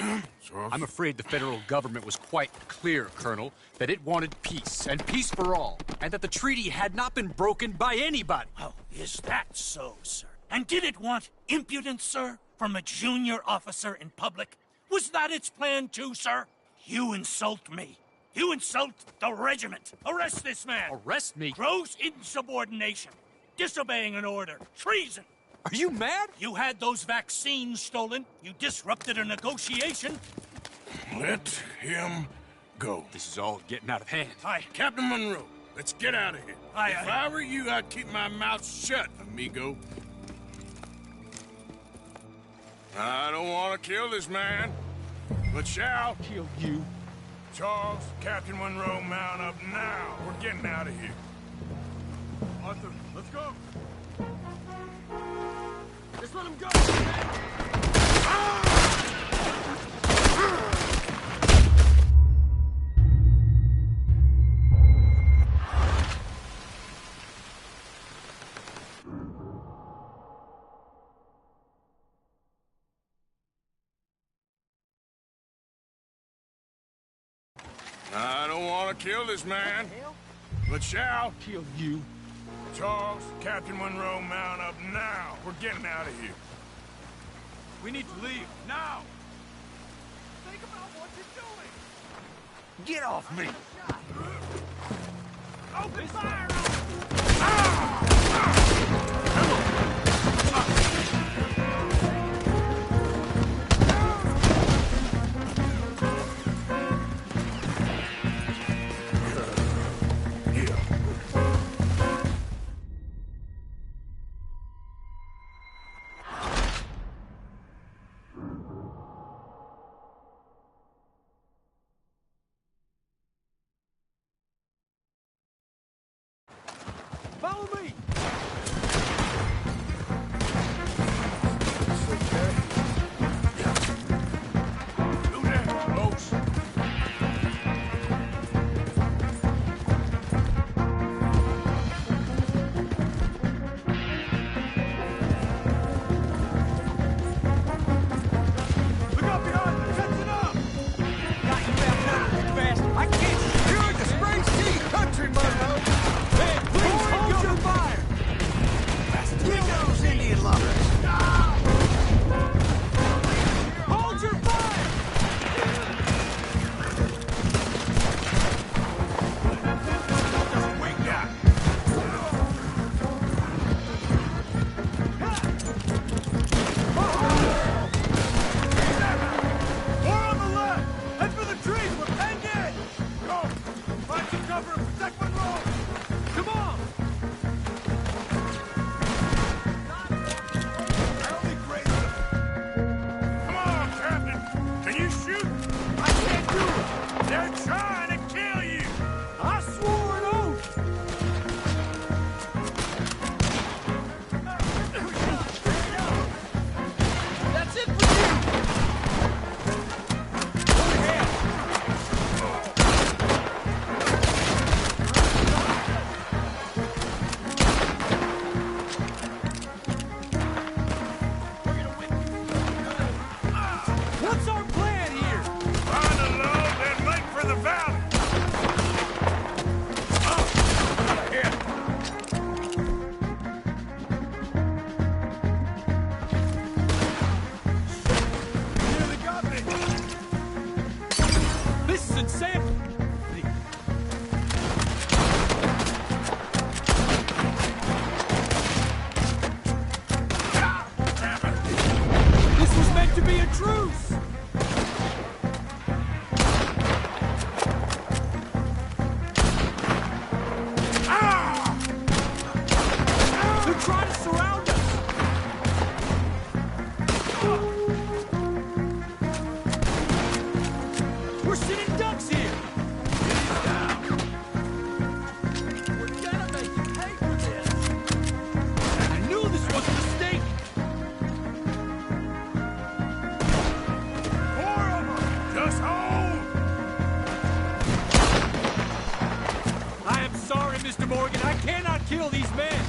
I'm afraid the federal government was quite clear, Colonel, that it wanted peace, and peace for all, and that the treaty had not been broken by anybody. Oh, is that so, sir? And did it want impudence, sir, from a junior officer in public? Was that its plan too, sir? You insult me. You insult the regiment. Arrest this man. Arrest me? Gross insubordination. Disobeying an order. Treason. Are you mad? You had those vaccines stolen. You disrupted a negotiation. Let him go. This is all getting out of hand. Captain Monroe, let's get out of here. If I were you, I'd keep my mouth shut, amigo. I don't want to kill this man, but shall kill you. Charles, Captain Monroe, mount up now. We're getting out of here. Arthur, let's go. Just let him go. I don't want to kill this man, but shall kill you. Charles, Captain Monroe, mount up now. We're getting out of here. We need to leave, now! Think about what you're doing. Get off me! Open fire! Follow me! Do that, close. Look out behind you! Catching up! Got you outnumbered, you bastard! I can't secure the spray sea country, Monroe! Hey, please hold your fire! Mr. Morgan. I cannot kill these men.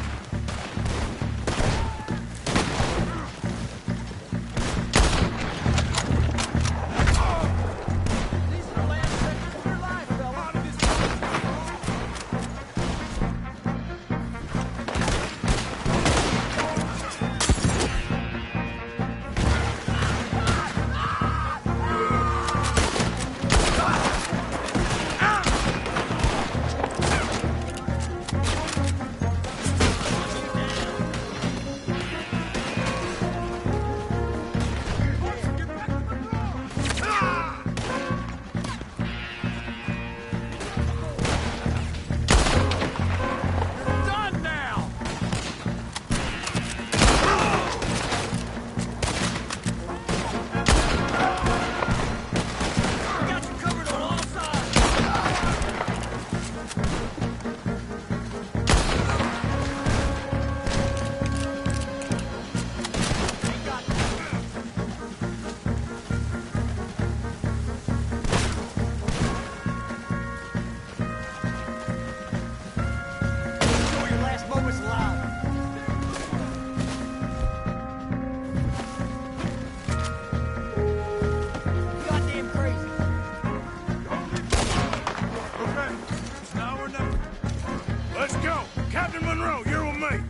Let's go! Captain Monroe, you're with me!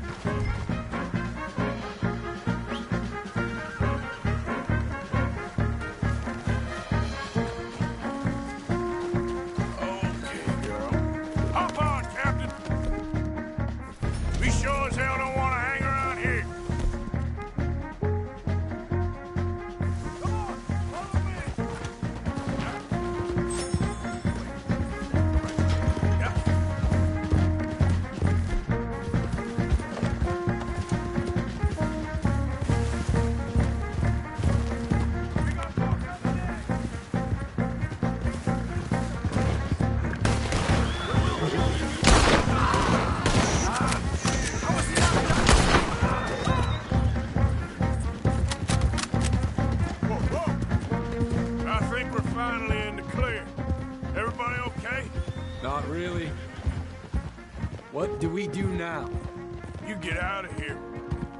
Okay, girl. Hop on, Captain! We sure as hell don't want to hang around here. Come on, follow me! Yeah. I think we're finally in the clear. Everybody okay? Not really. What do we do now? You get out of here.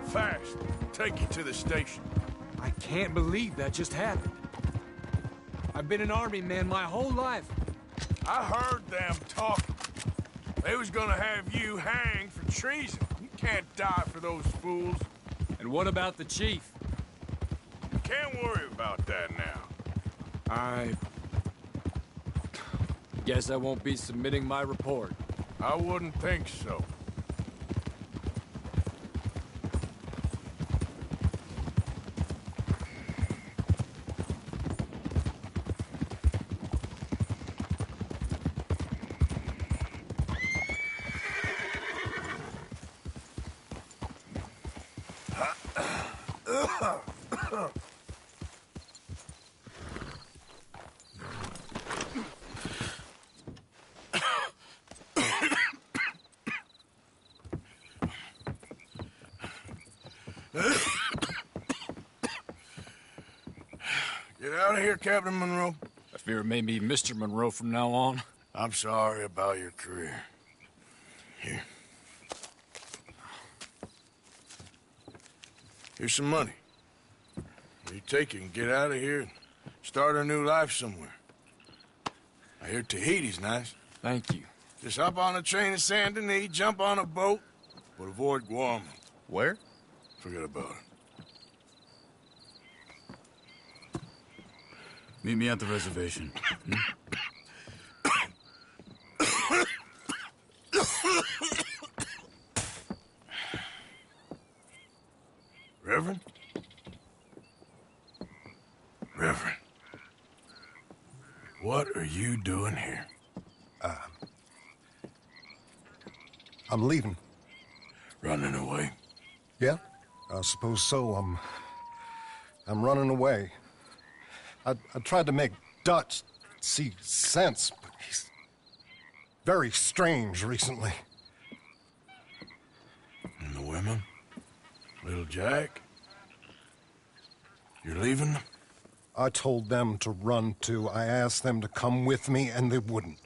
Fast. Take you to the station. I can't believe that just happened. I've been an army man my whole life. I heard them talking. They was gonna have you hanged for treason. You can't die for those fools. And what about the chief? Can't worry about that now. I guess I won't be submitting my report. I wouldn't think so. Get out of here, Captain Monroe. I fear it may be Mr. Monroe from now on. I'm sorry about your career. Here. Here's some money. You take it and get out of here and start a new life somewhere. I hear Tahiti's nice. Thank you. Just hop on a train to Saint Denis, jump on a boat, but avoid Guam. Where? Forget about it. Meet me at the reservation. Reverend? Reverend. What are you doing here? I'm leaving. Running away? Yeah, I suppose so. I'm running away. I tried to make Dutch see sense, but he's very strange recently. And the women? Little Jack? You're leaving them? I told them to run too. I asked them to come with me, and they wouldn't.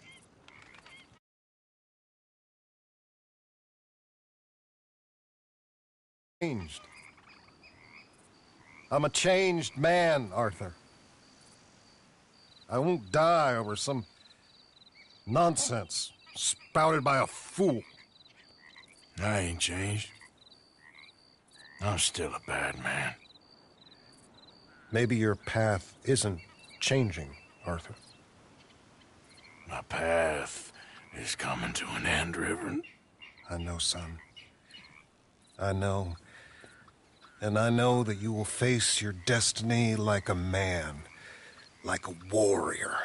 changed. I'm a changed man, Arthur. I won't die over some nonsense spouted by a fool. I ain't changed. I'm still a bad man. Maybe your path isn't changing, Arthur. My path is coming to an end, Reverend. I know, son. I know. And I know that you will face your destiny like a man, like a warrior.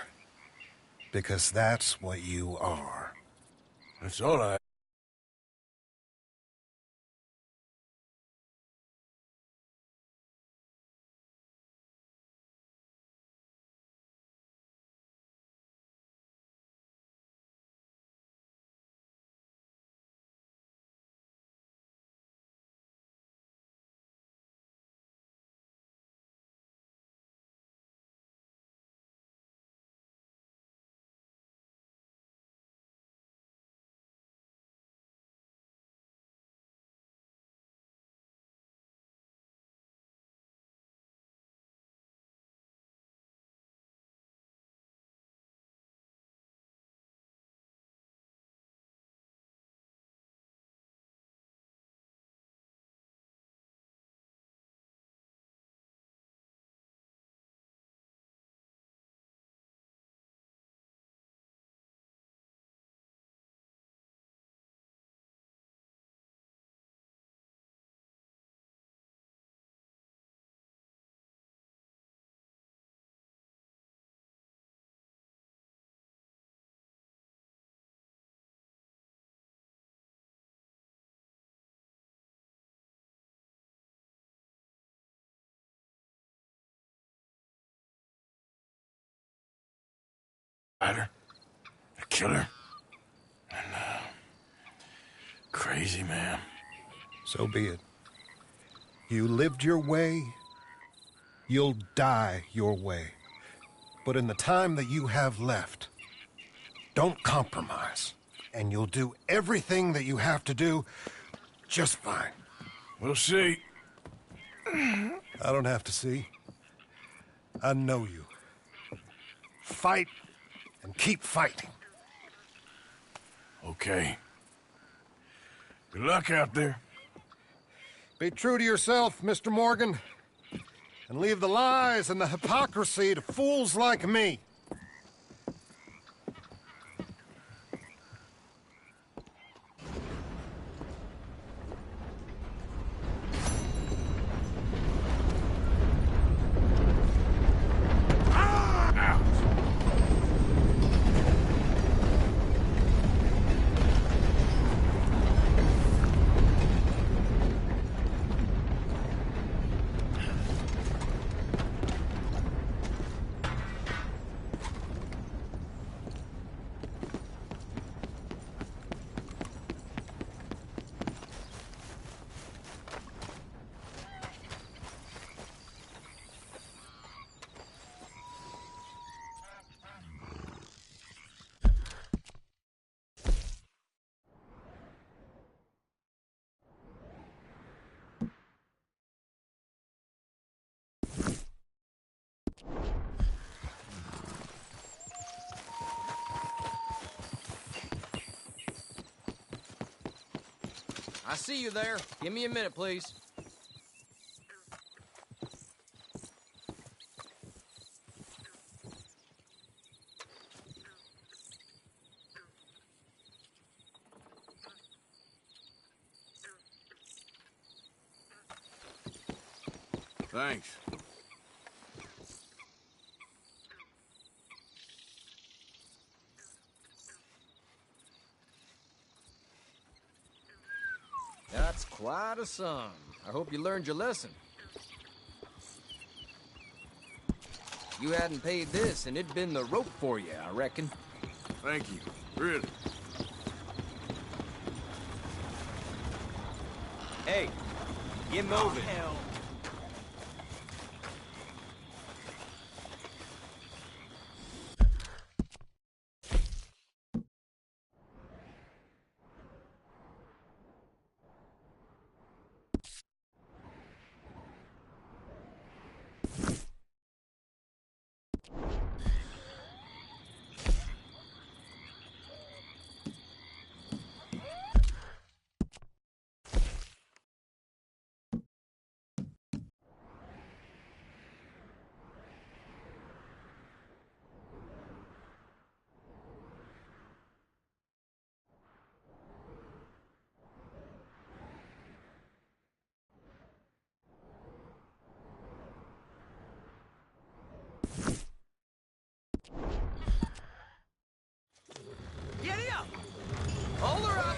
Because that's what you are. That's all I... A killer, and crazy man. So be it. You lived your way, you'll die your way. But in the time that you have left, don't compromise. And you'll do everything that you have to do just fine. We'll see. I don't have to see. I know you. Fight and keep fighting. Okay. Good luck out there. Be true to yourself, Mr. Morgan, and leave the lies and the hypocrisy to fools like me. I see you there. Give me a minute, please. Thanks. That's quite a sum. I hope you learned your lesson. You hadn't paid this, and it'd been the rope for you, I reckon. Thank you. Really. Hey, get moving. Oh, hell. Hold her up!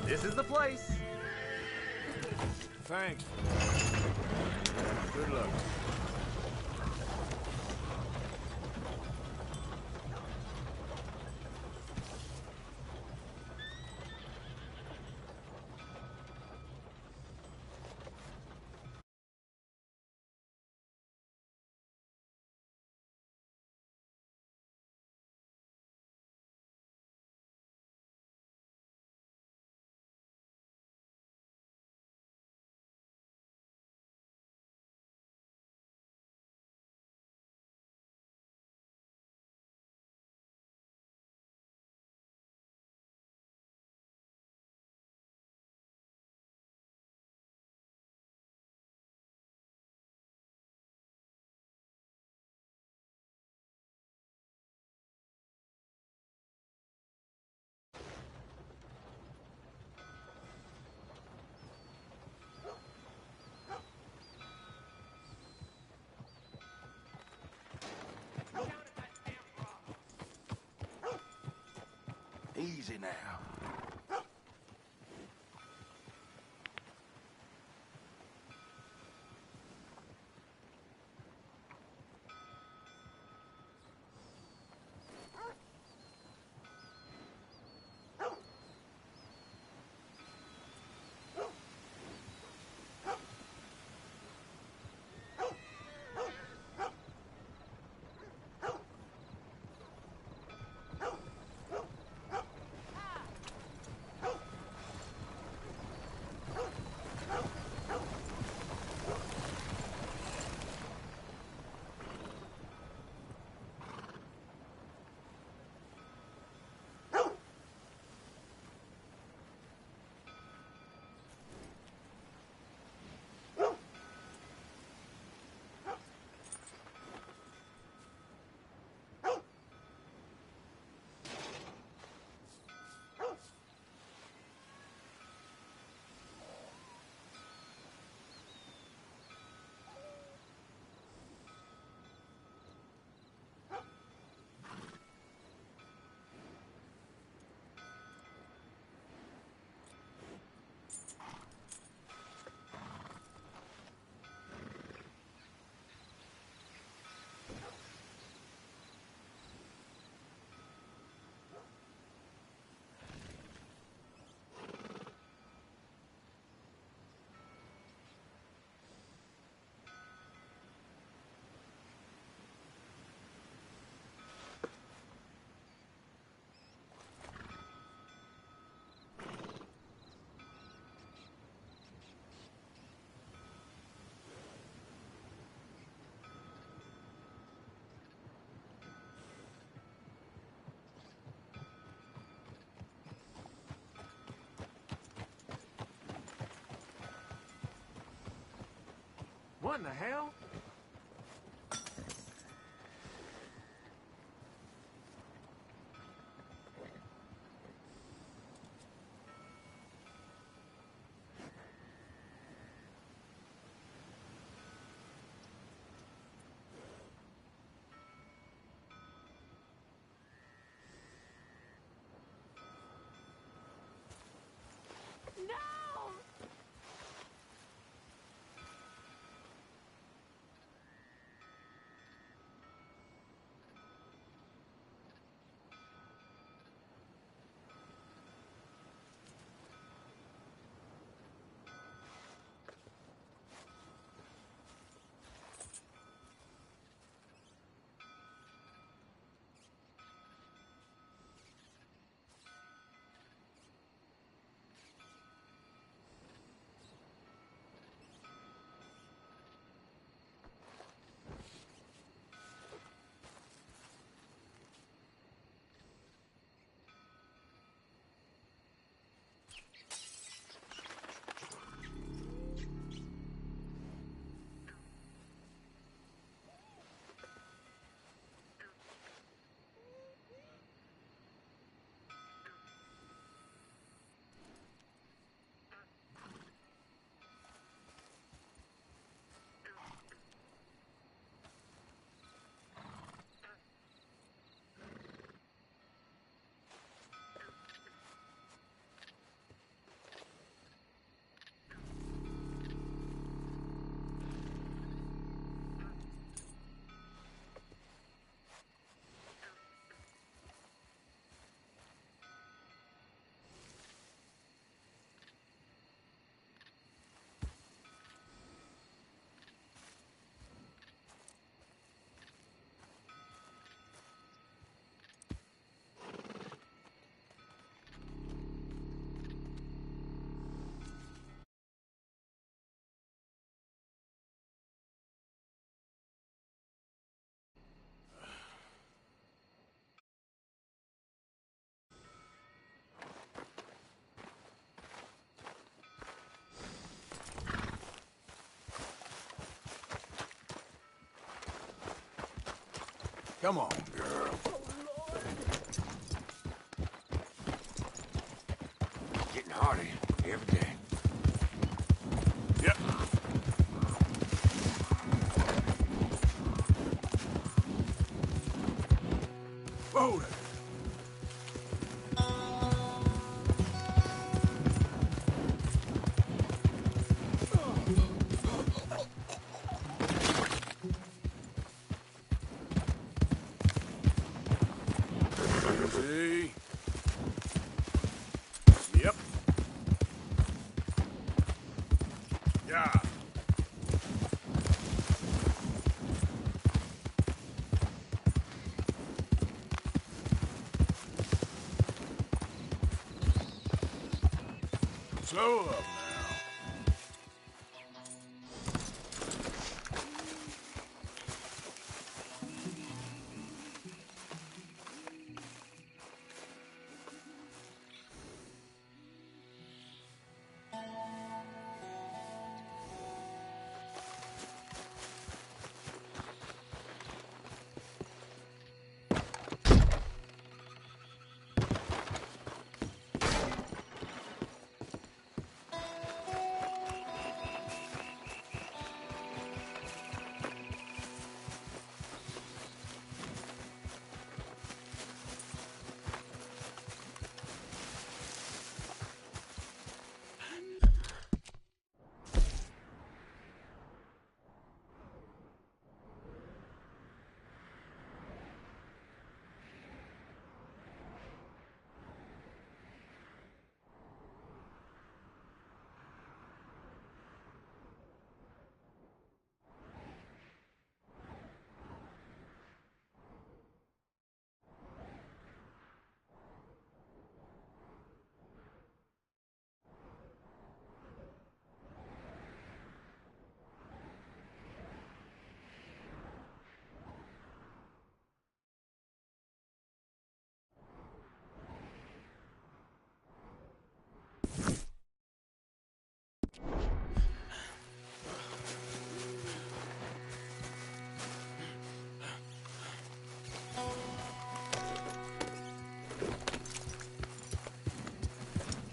This is the place. Thanks. Good luck. Easy now. What in the hell? Come on, girl. Getting harder every day. Yep. Whoa there. See? Yep. Yeah. Slow up now.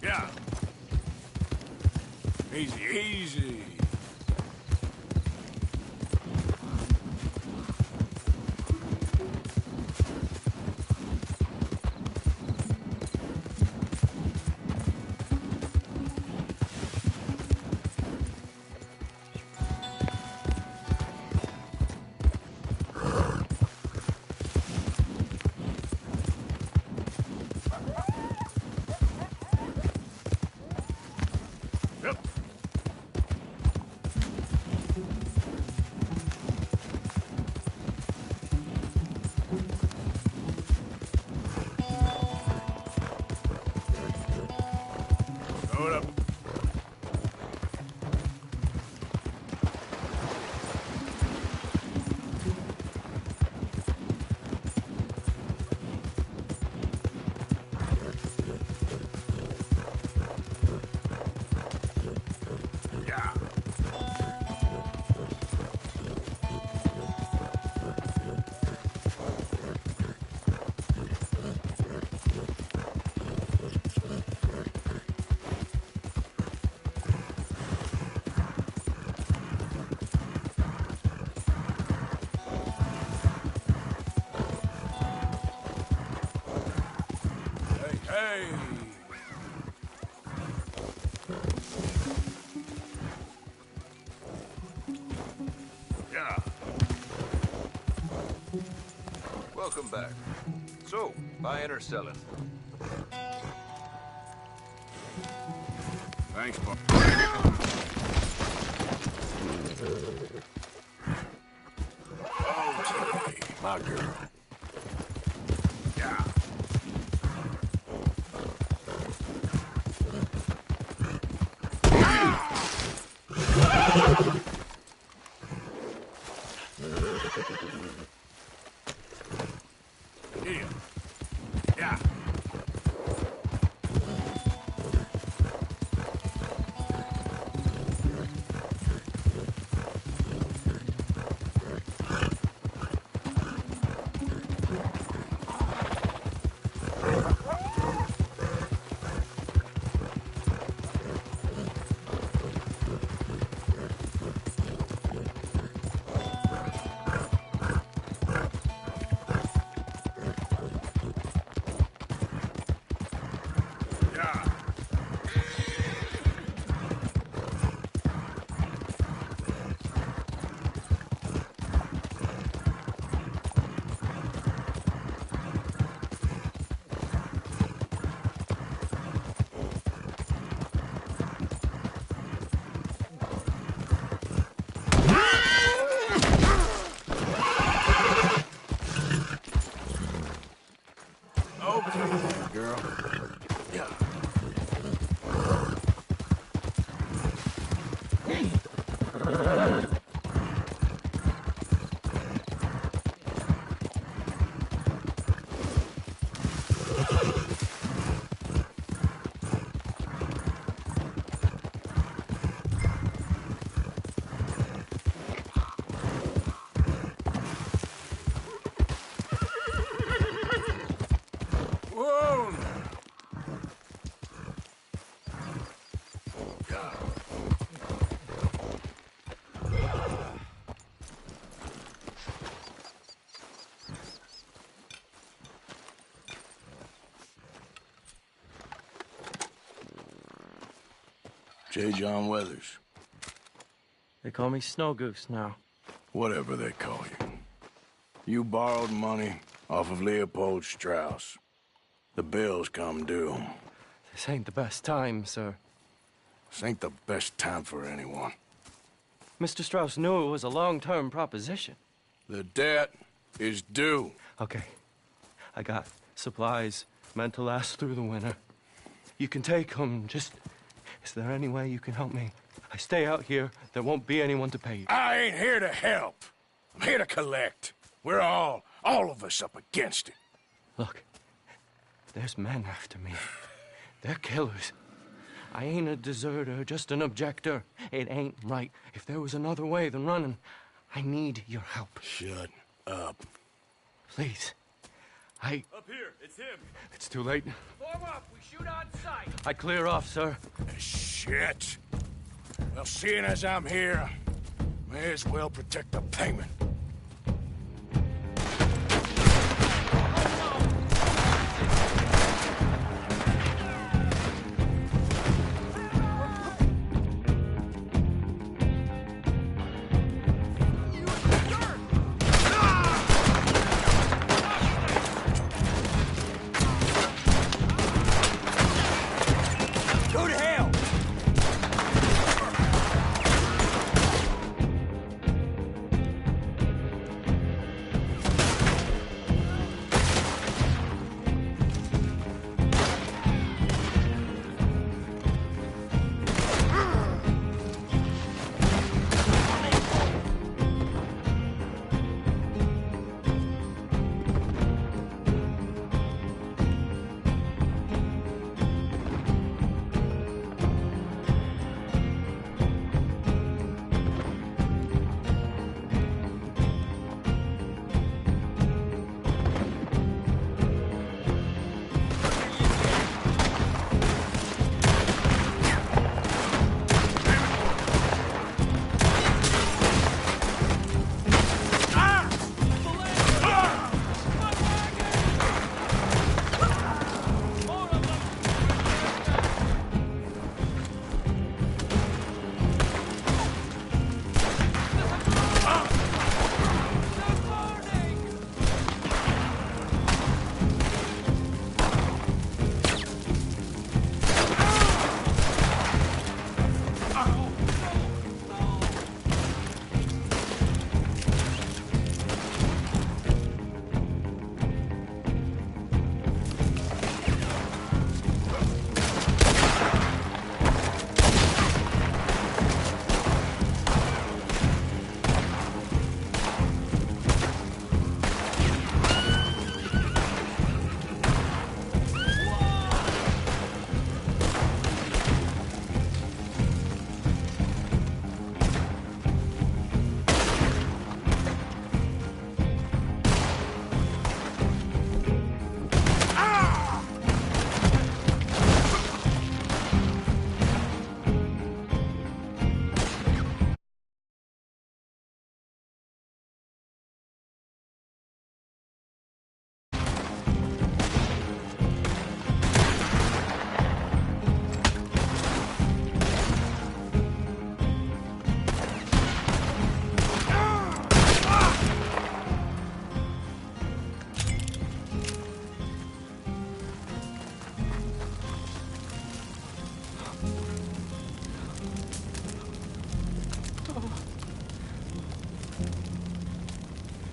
Yeah. Easy, easy. Yep. Hold up. Yeah. Hey, hey. Yeah. Welcome back. So, buying or selling? Thanks, Bob. Okay, my girl. Yeah. Yeah. Yeah. girl. Yeah. Whoa! J. John Weathers. They call me Snow Goose now. Whatever they call you. You borrowed money off of Leopold Strauss. The bills come due. This ain't the best time, sir. This ain't the best time for anyone. Mr. Strauss knew it was a long-term proposition. The debt is due. Okay. I got supplies meant to last through the winter. You can take them, just... Is there any way you can help me? I stay out here, there won't be anyone to pay you. I ain't here to help. I'm here to collect. We're all of us up against it. Look, there's men after me. They're killers. I ain't a deserter, just an objector. It ain't right. If there was another way than running, I need your help. Shut up. Please. Up here, it's him. It's too late. Form up, we shoot on sight. I clear off, sir. Shit. Well, seeing as I'm here, may as well protect the payment.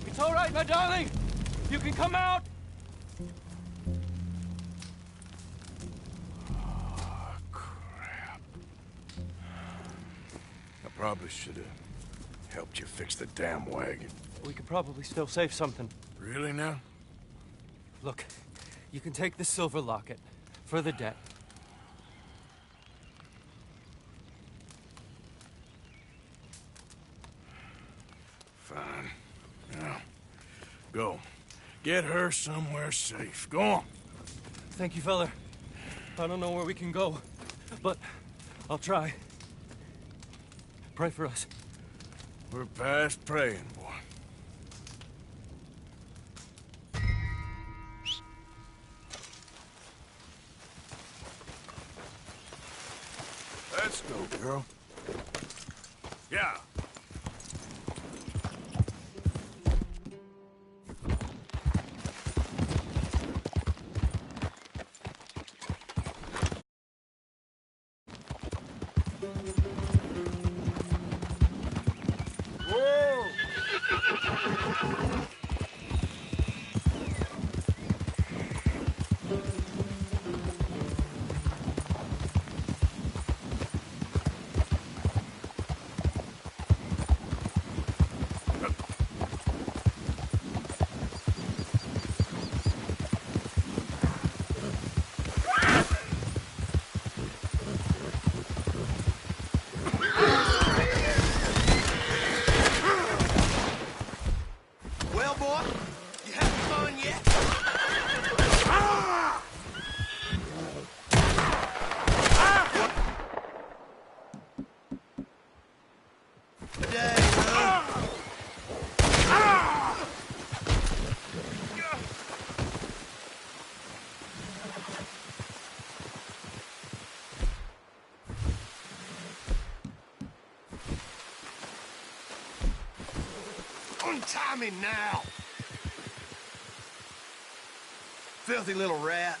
It's all right, my darling. You can come out. Probably should have helped you fix the damn wagon. We could probably still save something. Really now? Look, you can take the silver locket for the debt. Fine. Now, go. Get her somewhere safe. Go on. Thank you, fella. I don't know where we can go, but I'll try. Pray for us. We're past praying, boy. Let's go, girl. Yeah. Well, boy, you having fun yet? Untie me now! Filthy little rat.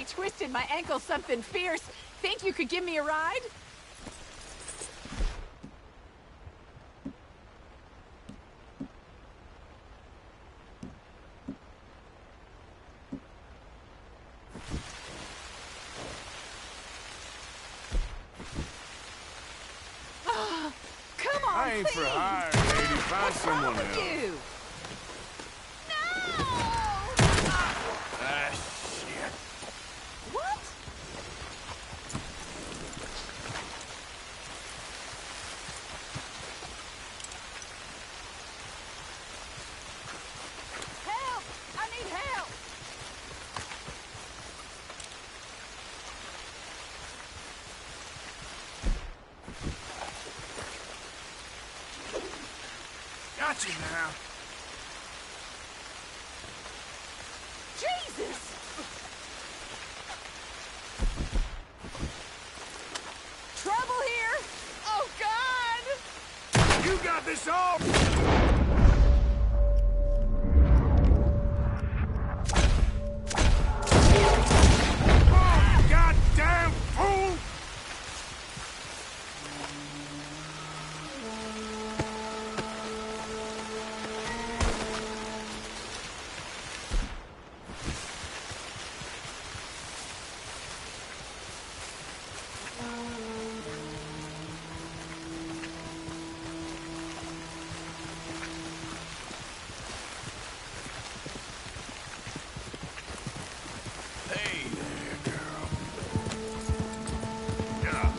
Twisted my ankle something fierce. Think you could give me a ride? Oh, come on, I ain't for hire, lady. Find someone else. You. Ah, shit. What? Help! I need help! Got you now. Jesus! Trouble here! Oh, God! You got this all. Oh, goddamn fool! Hey there, girl. Yeah.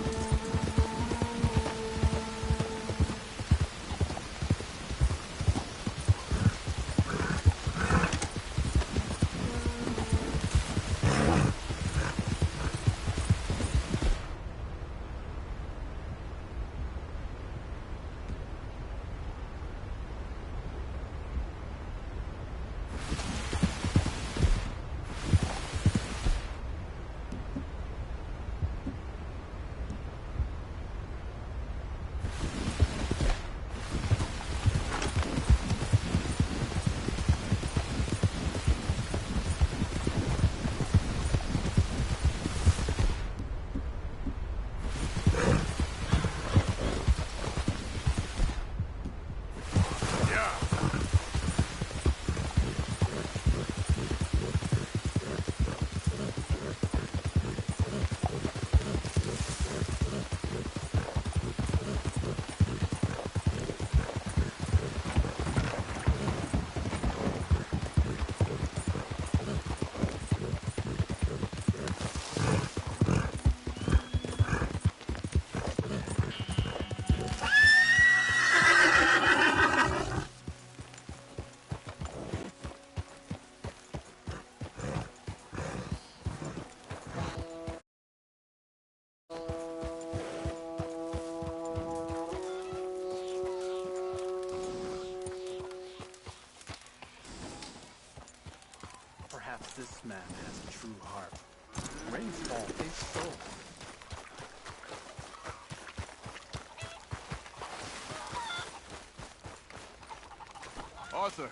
Perhaps this man has a true heart. Rains fall, his soul. Arthur.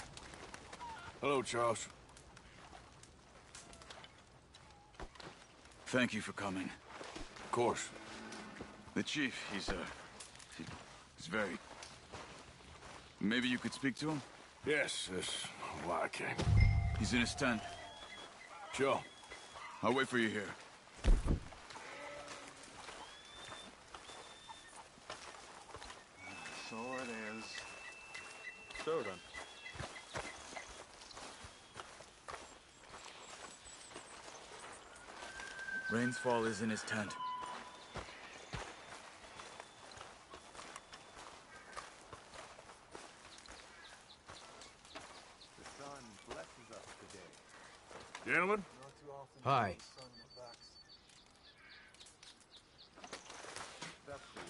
Hello, Charles. Thank you for coming. Of course. The chief, he's very... Maybe you could speak to him? Yes, that's why I came. He's in his tent. Sure. I'll wait for you here. So it is. So done. Rainsfall is in his tent. The sun blesses us today. Gentlemen? Hi. That's the way.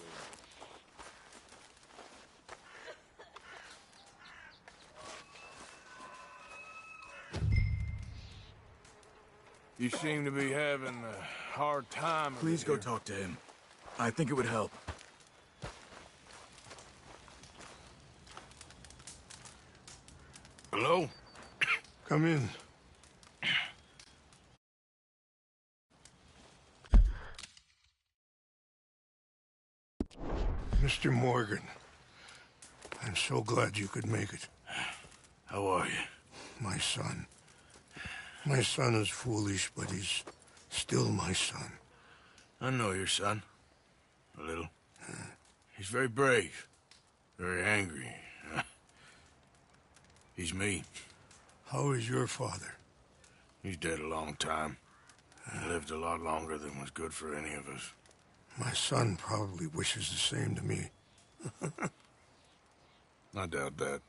You seem to be having a hard time. Please go talk to him. I think it would help. Hello? Come in. Mr. Morgan, I'm so glad you could make it. How are you? My son. My son is foolish, but he's still my son. I know your son. A little. He's very brave. Very angry. He's me. How is your father? He's dead a long time. He lived a lot longer than was good for any of us. My son probably wishes the same to me. I doubt that.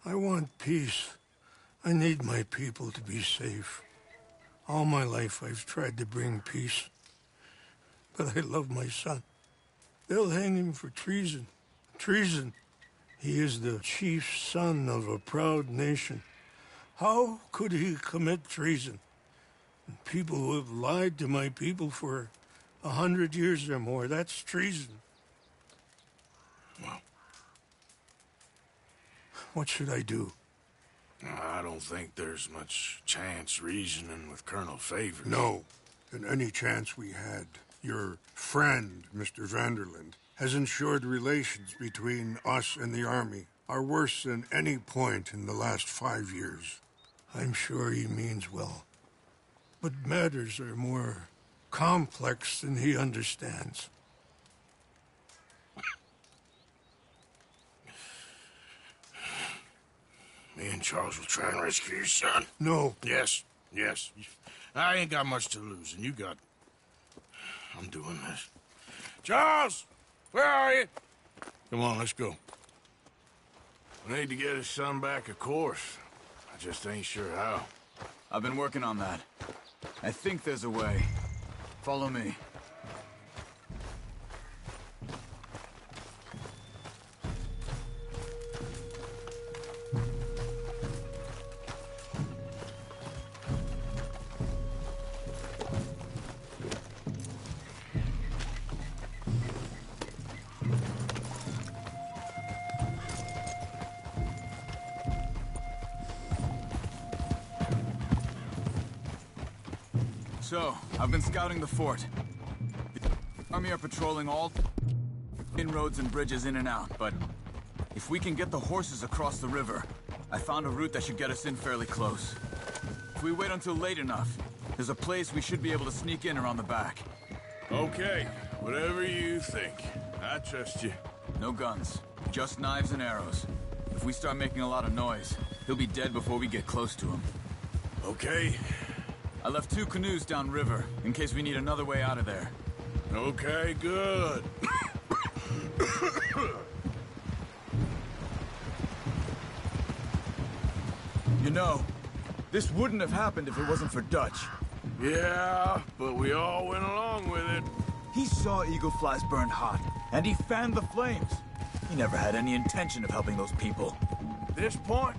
I want peace. I need my people to be safe. All my life I've tried to bring peace. But I love my son. They'll hang him for treason. Treason. He is the chief son of a proud nation. How could he commit treason? People who have lied to my people for 100 years or more, that's treason. Well, what should I do? I don't think there's much chance reasoning with Colonel Favors. No. In any chance we had, your friend, Mr. Vanderland, has ensured relations between us and the Army are worse than any point in the last 5 years. I'm sure he means well. But matters are more complex than he understands. Me and Charles will try and rescue your son. No. Yes, yes. I ain't got much to lose, and you got... I'm doing this. Charles! Where are you? Come on, let's go. We need to get his son back, of course. I just ain't sure how. I've been working on that. I think there's a way. Follow me. So, I've been scouting the fort. The Army are patrolling all inroads and bridges in and out, but if we can get the horses across the river, I found a route that should get us in fairly close. If we wait until late enough, there's a place we should be able to sneak in around the back. Okay, whatever you think. I trust you. No guns, just knives and arrows. If we start making a lot of noise, he'll be dead before we get close to him. Okay. I left 2 canoes downriver, in case we need another way out of there. Okay, good. You know, this wouldn't have happened if it wasn't for Dutch. Yeah, but we all went along with it. He saw Eagle Flies burned hot, and he fanned the flames. He never had any intention of helping those people. At this point,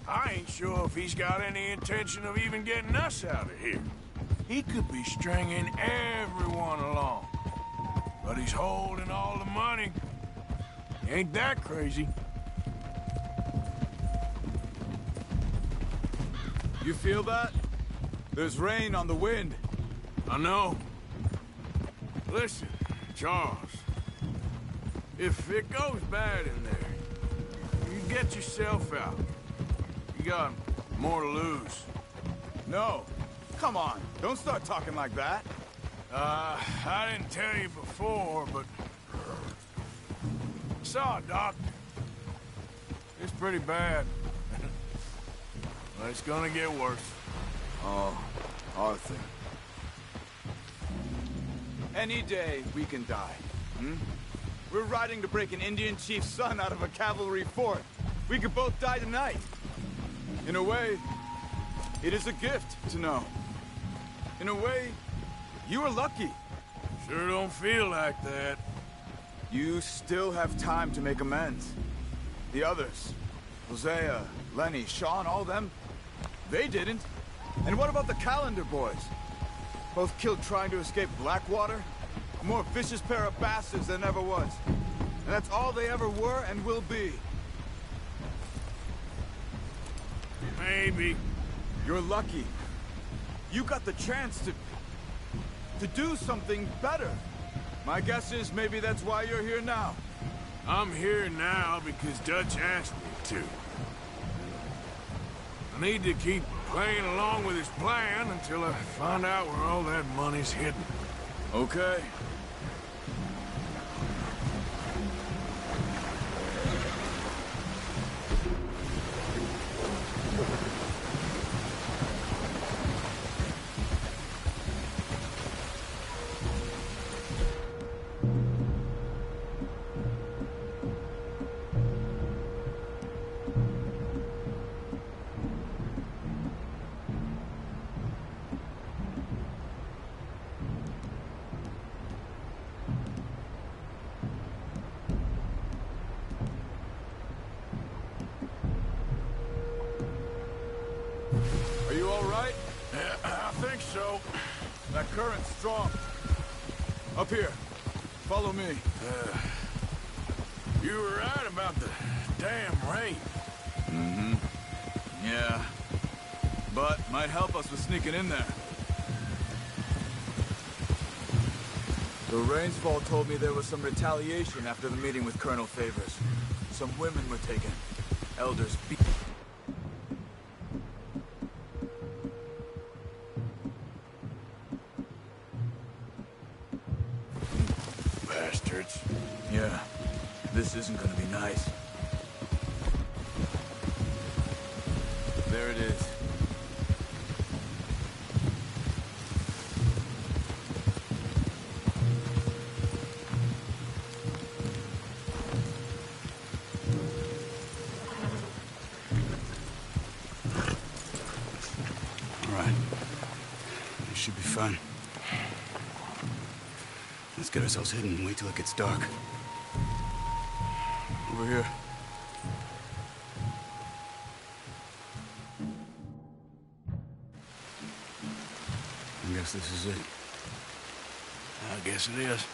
I ain't sure if he's got any intention of even getting us out of here. He could be stringing everyone along. But he's holding all the money. He ain't that crazy. You feel that? There's rain on the wind. I know. Listen, Charles. If it goes bad in there, you get yourself out. You got more to lose. No. Come on. Don't start talking like that. I didn't tell you before, but... I saw a doctor. It's pretty bad. But it's gonna get worse. Oh, Arthur. Any day, we can die. We're riding to break an Indian chief's son out of a cavalry fort. We could both die tonight. In a way, it is a gift to know. In a way, you are lucky. Sure don't feel like that. You still have time to make amends. The others, Hosea, Lenny, Sean, all them, they didn't. And what about the Calendar boys? Both killed trying to escape Blackwater? A more vicious pair of bastards than ever was. And that's all they ever were and will be. Maybe. You're lucky. You got the chance to do something better. My guess is maybe that's why you're here now. I'm here now because Dutch asked me to. I need to keep playing along with his plan until I find out where all that money's hidden. Okay. strong. Up here. Follow me. You were right about the damn rain. Mm-hmm. Yeah. But might help us with sneaking in there. The Rainsfall told me there was some retaliation after the meeting with Colonel Favors. Some women were taken. Elders beat... Bastards. Yeah. This isn't gonna be nice. There it is. Should be fun. Let's get ourselves hidden and wait till it gets dark. Over here. I guess this is it. I guess it is.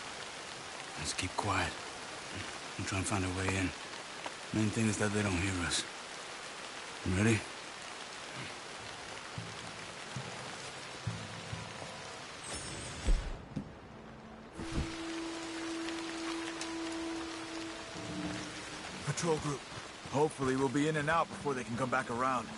Let's keep quiet. We'll try and find our way in. Main thing is that they don't hear us. You ready? Patrol group. Hopefully we'll be in and out before they can come back around.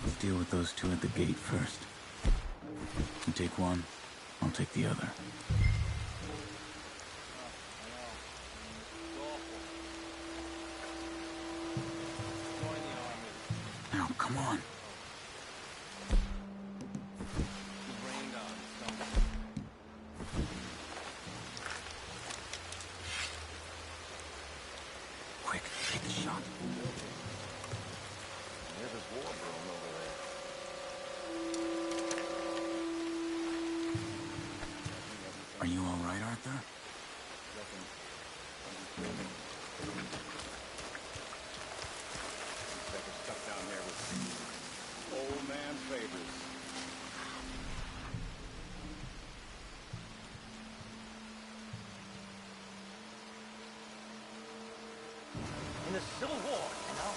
Let's deal with those two at the gate first. You take one, I'll take the other. Now, come on. Quick, take the shot. There's this war brewing over there. Are you all right, Arthur? Stuck down there with old man Favors. In the Civil War, you know?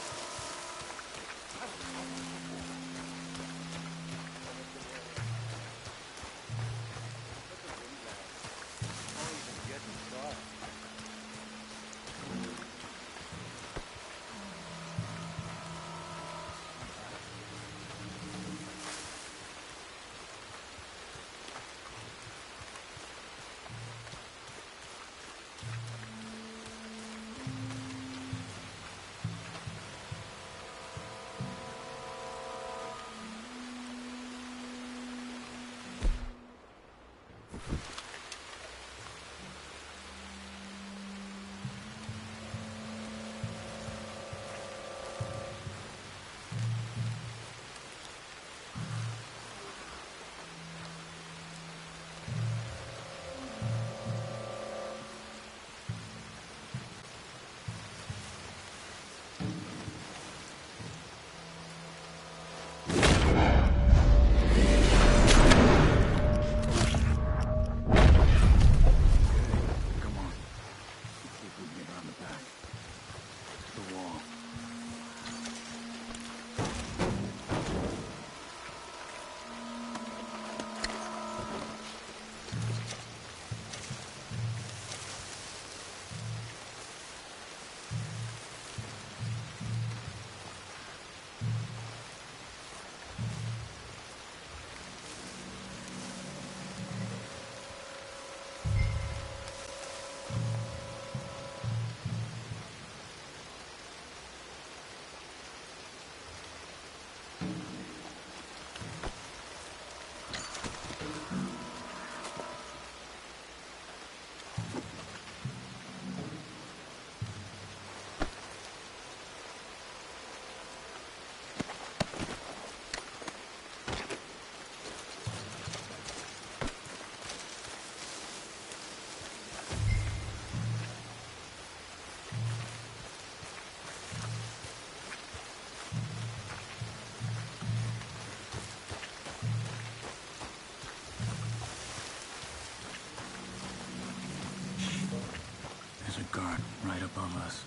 above us.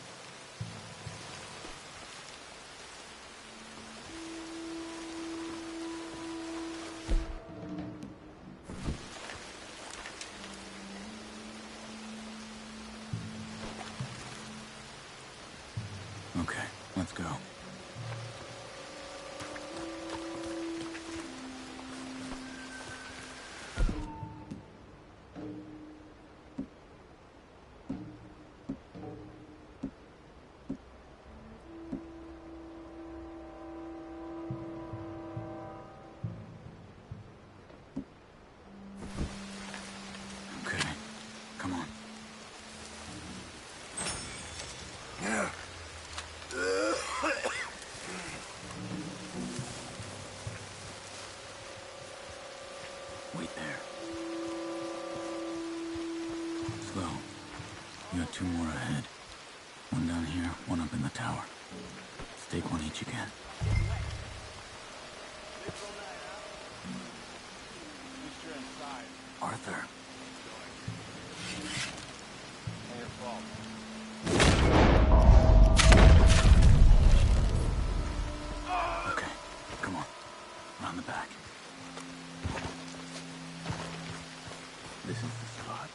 Okay, let's go. Okay, come on. Wait there. Slow. You got two more ahead. One down here, one up in the tower. Let's take one each again. Arthur. Okay, come on. Around the back. This is the spot.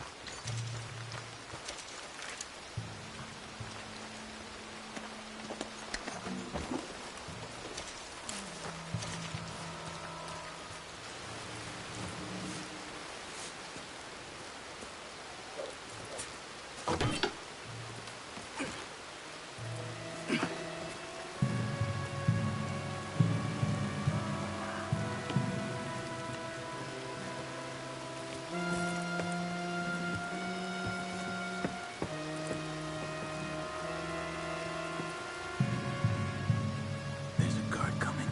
There's a guard coming.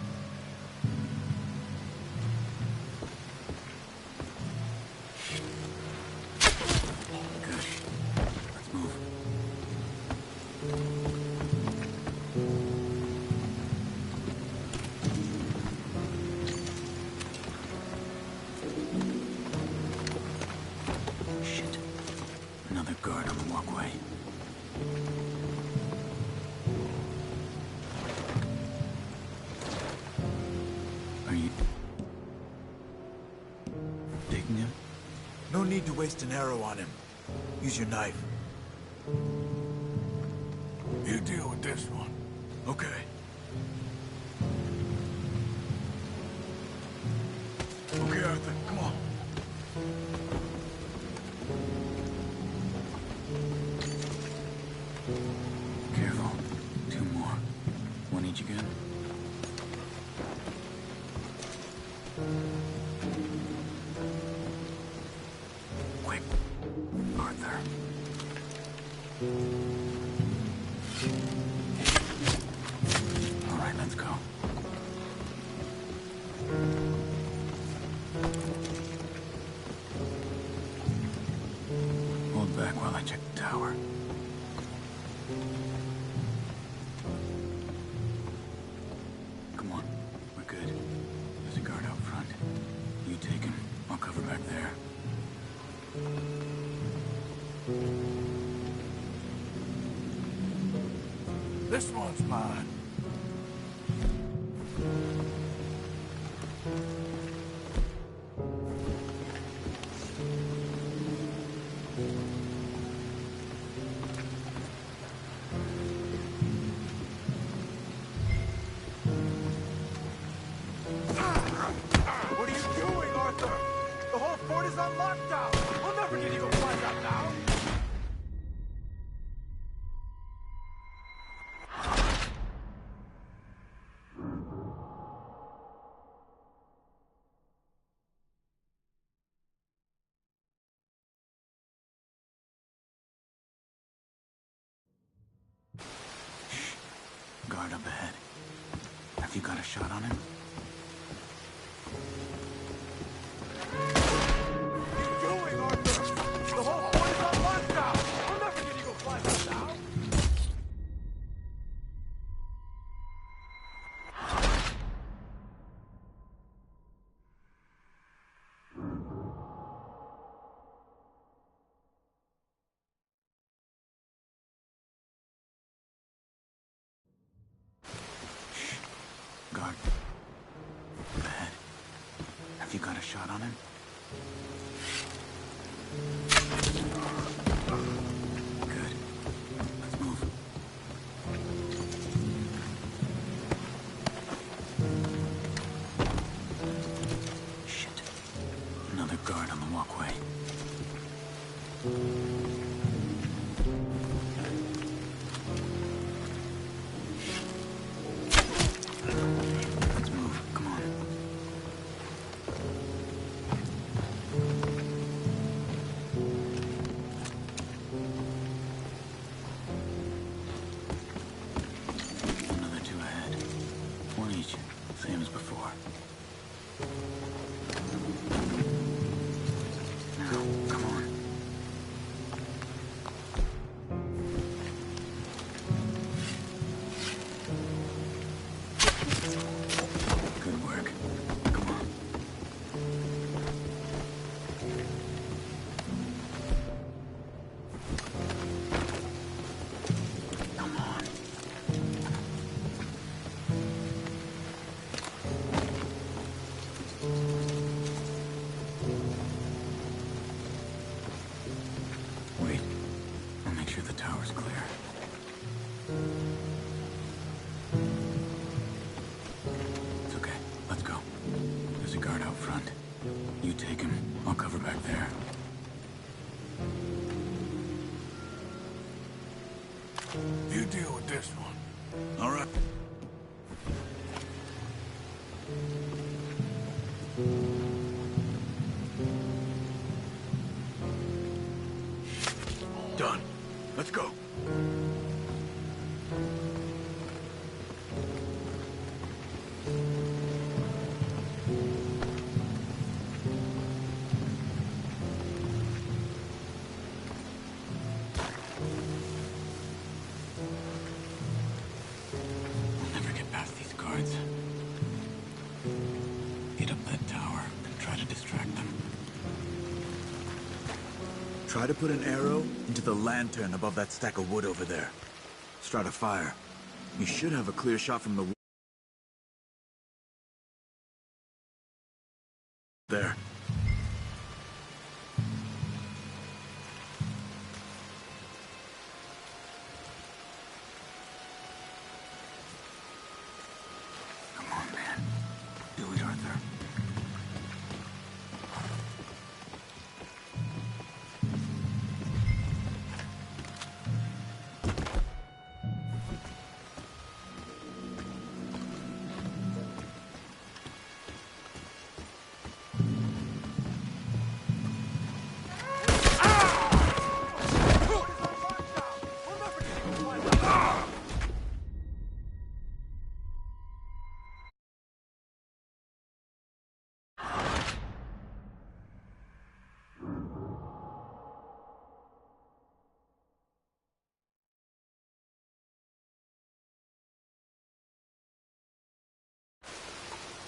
Good. Let's move. Shit. Another guard on the walkway. Are you taking him? No need to waste an arrow on him. Use your knife. You deal with this one. Okay. Okay, Arthur, come on. Careful. Two more. One each again. Quick. Arthur. All right, let's go. Hold back while I check the tower. Come on. We're good. There's a guard out front. You take him. I'll cover back there. This one's mine. What are you doing, Arthur? The whole fort is on lockdown. We'll never get even find out now. Guard up ahead. Have you got a shot on him? Have you got a shot on him? Good. Let's move. Shit. Another guard on the walkway. Let's move. Come on. Another two ahead. One each. Same as before. Now, come on. Good work. Come on. Come on. Wait. I'll make sure the tower's clear. It's okay. Let's go. There's a guard out front. You take him. I'll cover back there. You deal with this one. All right. Done. Let's go. We'll never get past these guards. Get up that tower and try to distract them. Try to put an arrow into the lantern above that stack of wood over there. Start a fire. You should have a clear shot from the... There. Come on, man. Do it, Arthur.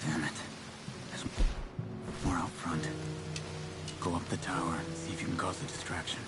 Damn it. There's more out front. Go up the tower and see if you can cause a distraction.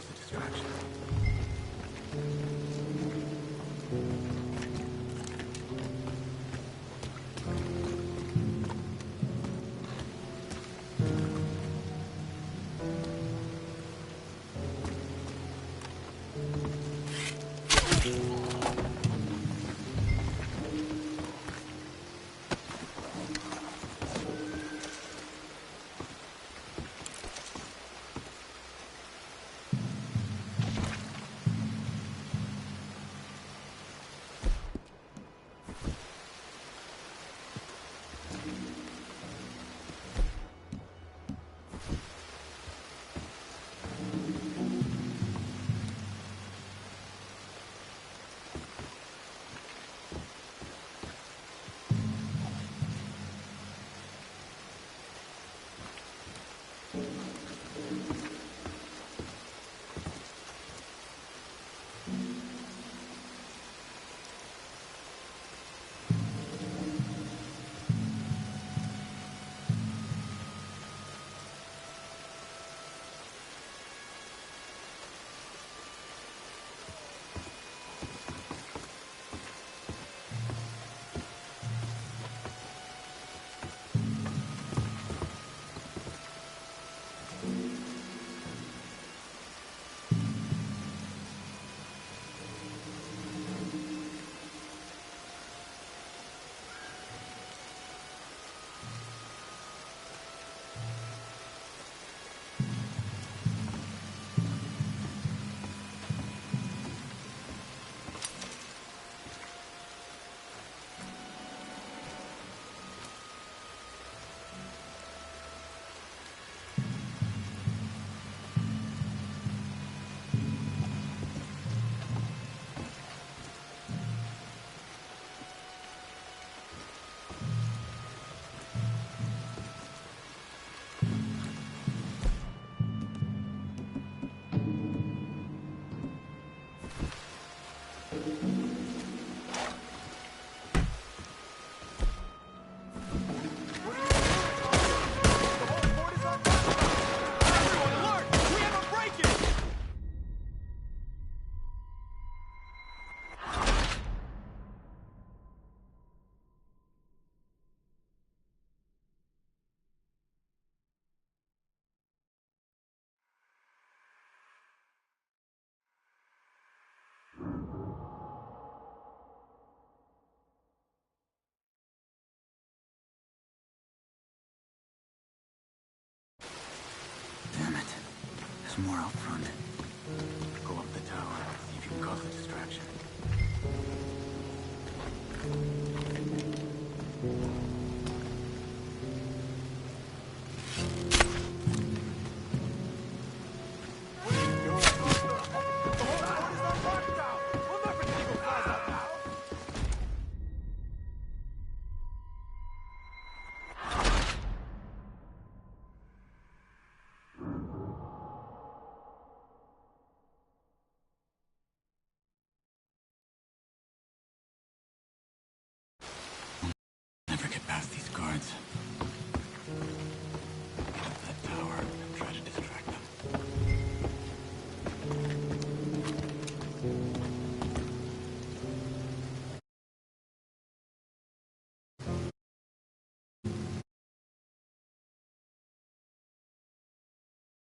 cause the distraction. Damn it. There's more out front. Go up the tower, see if you can cause the distraction.